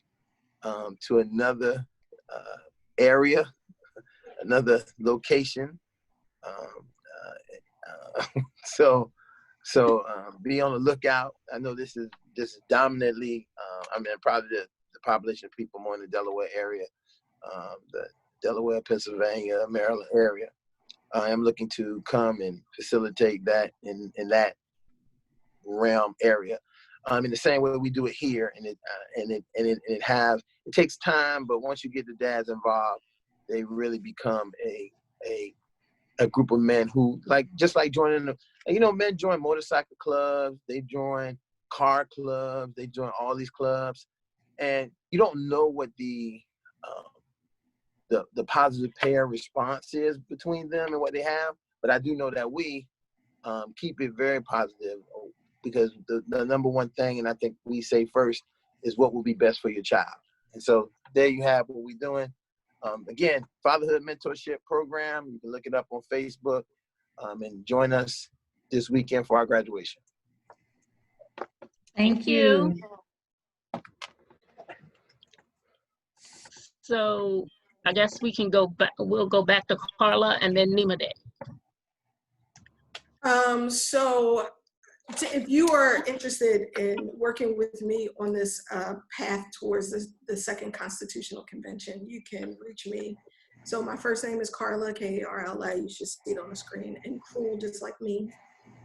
to another area, another location. So be on the lookout. I know this is dominantly, probably the population of people more in the Delaware area, the Delaware, Pennsylvania, Maryland area. I am looking to come and facilitate that in that realm area. in the same way we do it here. And it takes time, but once you get the dads involved, they really become a group of men who just like joining men join motorcycle clubs, they join car clubs, they join all these clubs, and you don't know what the positive pair response is between them and what they have, but I do know that we keep it very positive, because the number one thing, and I think we say first, is what will be best for your child. And so there you have what we're doing. Again, Fatherhood Mentorship Program. You can look it up on Facebook, and join us this weekend for our graduation. Thank you. So I guess we can go back. We'll go back to Carla and then Nimade. So if you are interested in working with me on this path towards the second constitutional convention, you can reach me. So my first name is Carla, K-A-R-L-A. You should see it on the screen, and Cruel, just like me.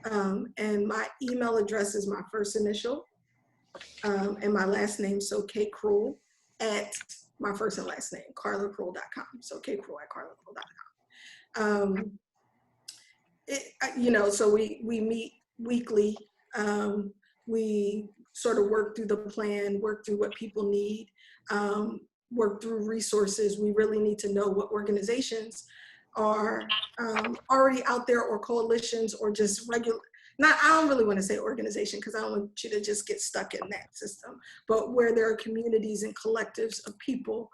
And my email address is my first initial and my last name, so K-Cruel at my first and last name, carlacruel.com. So kcruel@carlacruel.com. So we meet weekly. We sort of work through the plan, work through what people need, work through resources. We really need to know what organizations are already out there, or coalitions, or just regular. I don't really want to say organization, because I don't want you to just get stuck in that system, but where there are communities and collectives of people.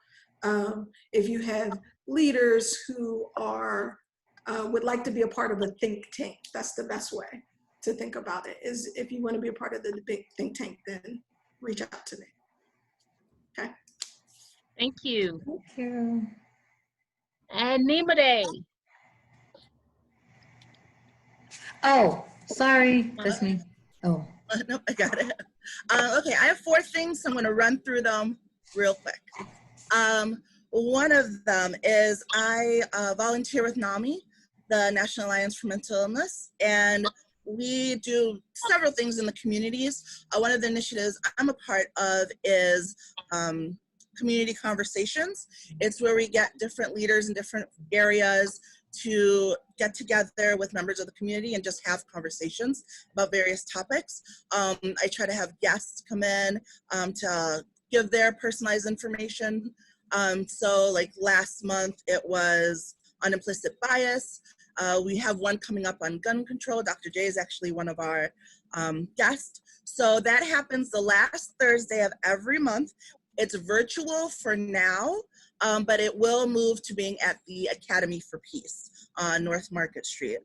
If you have leaders who are would like to be a part of a think tank, that's the best way to think about it. Is if you want to be a part of the big think tank, then reach out to me. Okay. Thank you. Thank you. And Nimade. Oh, sorry, that's me. Oh. No, I got it. Okay, I have 4 things. So I'm going to run through them real quick. One of them is I volunteer with NAMI, the National Alliance for Mental Illness, and we do several things in the communities. One of the initiatives I'm a part of is Community Conversations. It's where we get different leaders in different areas to get together with members of the community and just have conversations about various topics. I try to have guests come in to give their personalized information. So like last month, it was on implicit bias. We have one coming up on gun control. Dr. J is actually one of our guests. So that happens the last Thursday of every month. It's virtual for now, but it will move to being at the Academy for Peace on North Market Street.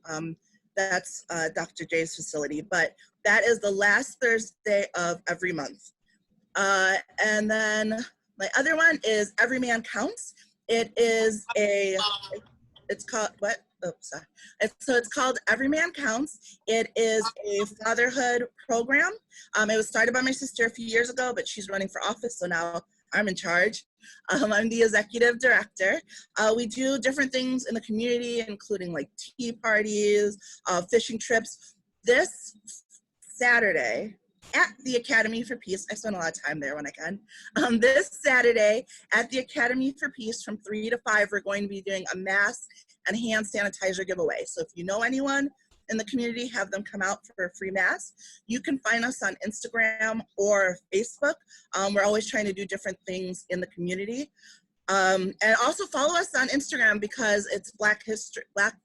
That's Dr. J's facility, but that is the last Thursday of every month. And then my other one is Every Man Counts. It is it's called, what? Oh, sorry. It's called Every Man Counts. It is a fatherhood program. It was started by my sister a few years ago, but she's running for office, so now I'm in charge. I'm the executive director. We do different things in the community, including like tea parties, fishing trips. This Saturday at the Academy for Peace, I spend a lot of time there when I can. This Saturday at the Academy for Peace from 3 to 5, we're going to be doing a mask and hand sanitizer giveaway. So if you know anyone in the community, have them come out for a free mask. You can find us on Instagram or Facebook. We're always trying to do different things in the community. And also follow us on Instagram because it's Black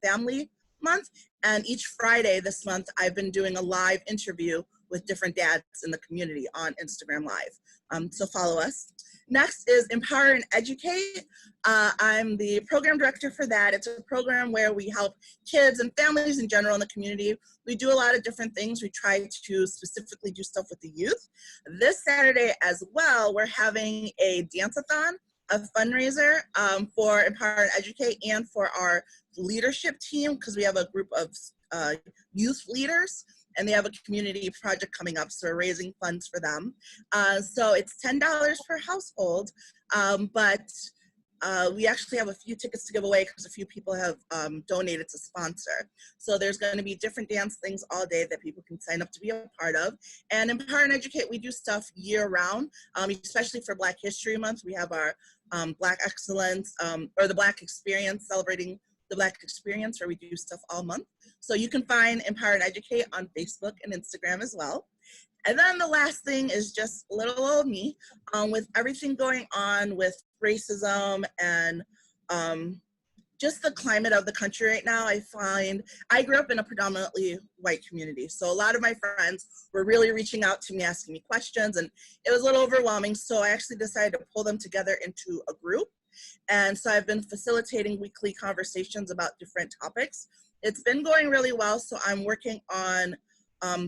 Family Month. And each Friday this month, I've been doing a live interview with different dads in the community on Instagram Live. So follow us. Next is Empower and Educate. I'm the program director for that. It's a program where we help kids and families in general in the community. We do a lot of different things. We try to specifically do stuff with the youth. This Saturday as well, we're having a dance-a-thon, a fundraiser for Empower and Educate and for our leadership team, because we have a group of youth leaders and they have a community project coming up, so we're raising funds for them. So it's $10 per household, but we actually have a few tickets to give away because a few people have donated to sponsor. So there's going to be different dance things all day that people can sign up to be a part of. And Empower and Educate, we do stuff year round, especially for Black History Month. We have our Black Excellence or the Black Experience, celebrating the Black Experience, where we do stuff all month. So you can find Empower and Educate on Facebook and Instagram as well. And then the last thing is just little old me. With everything going on with racism and just the climate of the country right now, I find, I grew up in a predominantly white community. So a lot of my friends were really reaching out to me, asking me questions, and it was a little overwhelming. So I actually decided to pull them together into a group. And so I've been facilitating weekly conversations about different topics. It's been going really well. So I'm working on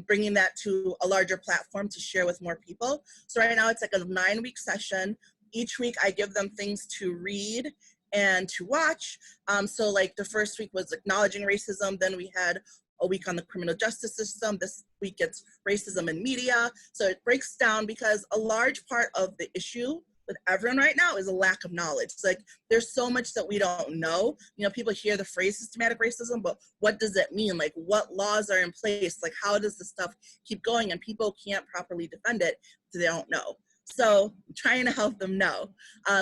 bringing that to a larger platform to share with more people. So right now it's like a 9-week session. Each week I give them things to read and to watch. So like the first week was acknowledging racism. Then we had a week on the criminal justice system. This week it's racism in media. So it breaks down, because a large part of the issue with everyone right now is a lack of knowledge. It's like there's so much that we don't know. You know, people hear the phrase systematic racism, but what does it mean? Like, what laws are in place? Like, how does this stuff keep going? And people can't properly defend it if they don't know. So I'm trying to help them know.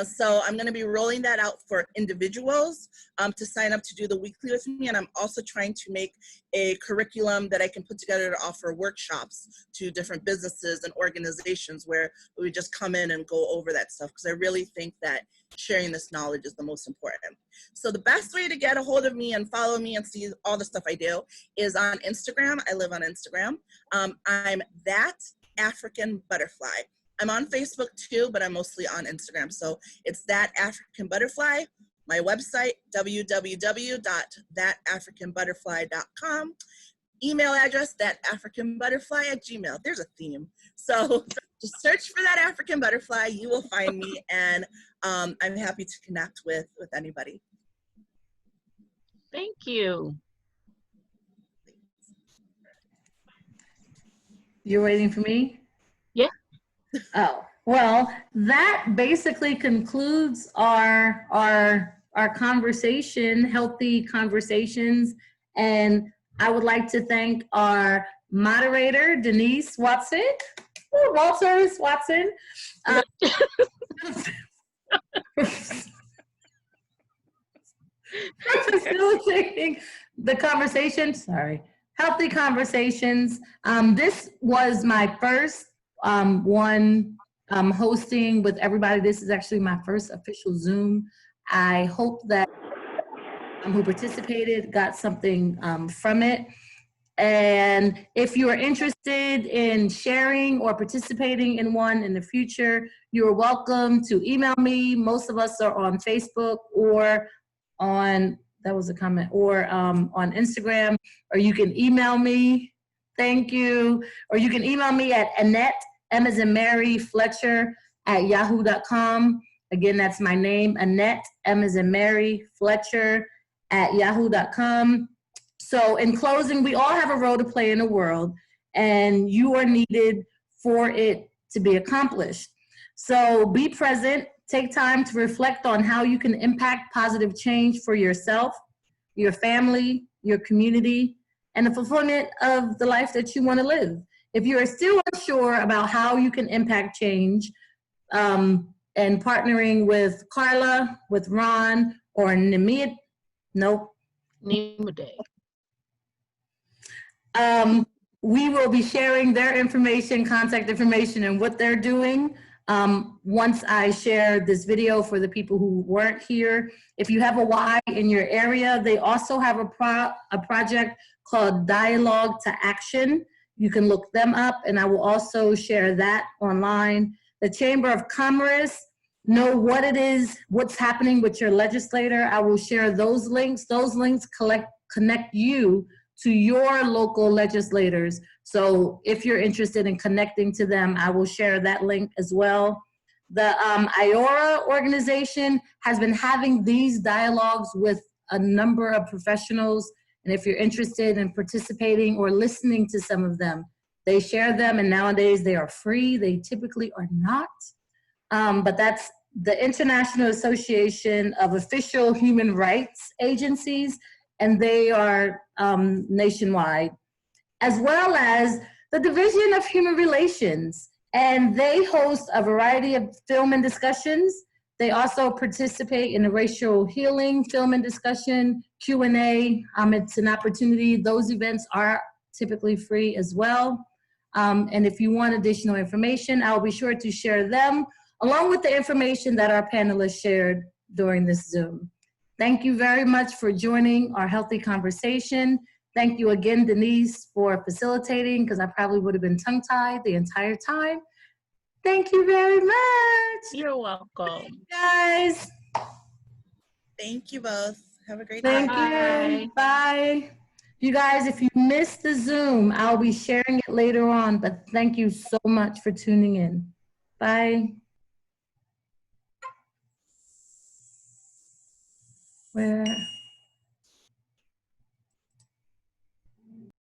So I'm going to be rolling that out for individuals to sign up to do the weekly with me. And I'm also trying to make a curriculum that I can put together to offer workshops to different businesses and organizations, where we just come in and go over that stuff, because I really think that sharing this knowledge is the most important. So the best way to get a hold of me and follow me and see all the stuff I do is on Instagram. I live on Instagram. I'm That African Butterfly. I'm on Facebook too, but I'm mostly on Instagram. So it's That African Butterfly. My website, www.thatafricanbutterfly.com. Email address, thatafricanbutterfly@gmail.com. There's a theme. So just search for That African Butterfly. You will find me, and I'm happy to connect with anybody. Thank you. You're waiting for me? Yeah. Oh, well, that basically concludes our conversation, healthy conversations. And I would like to thank our moderator, Denise Watson. Walters Watson. Facilitating the conversation. Sorry. Healthy conversations. This was my first one hosting with everybody. This is actually my first official Zoom. I hope that who participated got something from it. And if you are interested in sharing or participating in one in the future, you are welcome to email me. Most of us are on Facebook or on, that was a comment, or on Instagram, or you can email me. Thank you. Or you can email me at Annette, M as in Mary, Fletcher @yahoo.com. Again, that's my name, Annette, M as in Mary, Fletcher @yahoo.com. So in closing, we all have a role to play in the world, and you are needed for it to be accomplished. So be present, take time to reflect on how you can impact positive change for yourself, your family, your community, and the fulfillment of the life that you want to live. If you are still unsure about how you can impact change, and partnering with Carla, with Ron, or Nimid, Nimade. We will be sharing their information, contact information, and what they're doing once I share this video for the people who weren't here. If you have a Y in your area, they also have a project called Dialogue to Action. You can look them up, and I will also share that online. The Chamber of Commerce, know what it is, what's happening with your legislator. I will share those links. Those links connect you to your local legislators. So if you're interested in connecting to them, I will share that link as well. The IORA organization has been having these dialogues with a number of professionals. And if you're interested in participating or listening to some of them, they share them, and nowadays they are free. They typically are not, but that's the International Association of Official Human Rights Agencies, and they are nationwide, as well as the Division of Human Relations, and they host a variety of film and discussions. They also participate in the racial healing film and discussion, Q&A. It's an opportunity. Those events are typically free as well. And if you want additional information, I'll be sure to share them along with the information that our panelists shared during this Zoom. Thank you very much for joining our healthy conversation. Thank you again, Denise, for facilitating, because I probably would have been tongue-tied the entire time. Thank you very much. You're welcome. Guys. Thank you both. Have a great Thank day. you. Bye. You guys, if you missed the Zoom, I'll be sharing it later on, but thank you so much for tuning in. Bye. Where?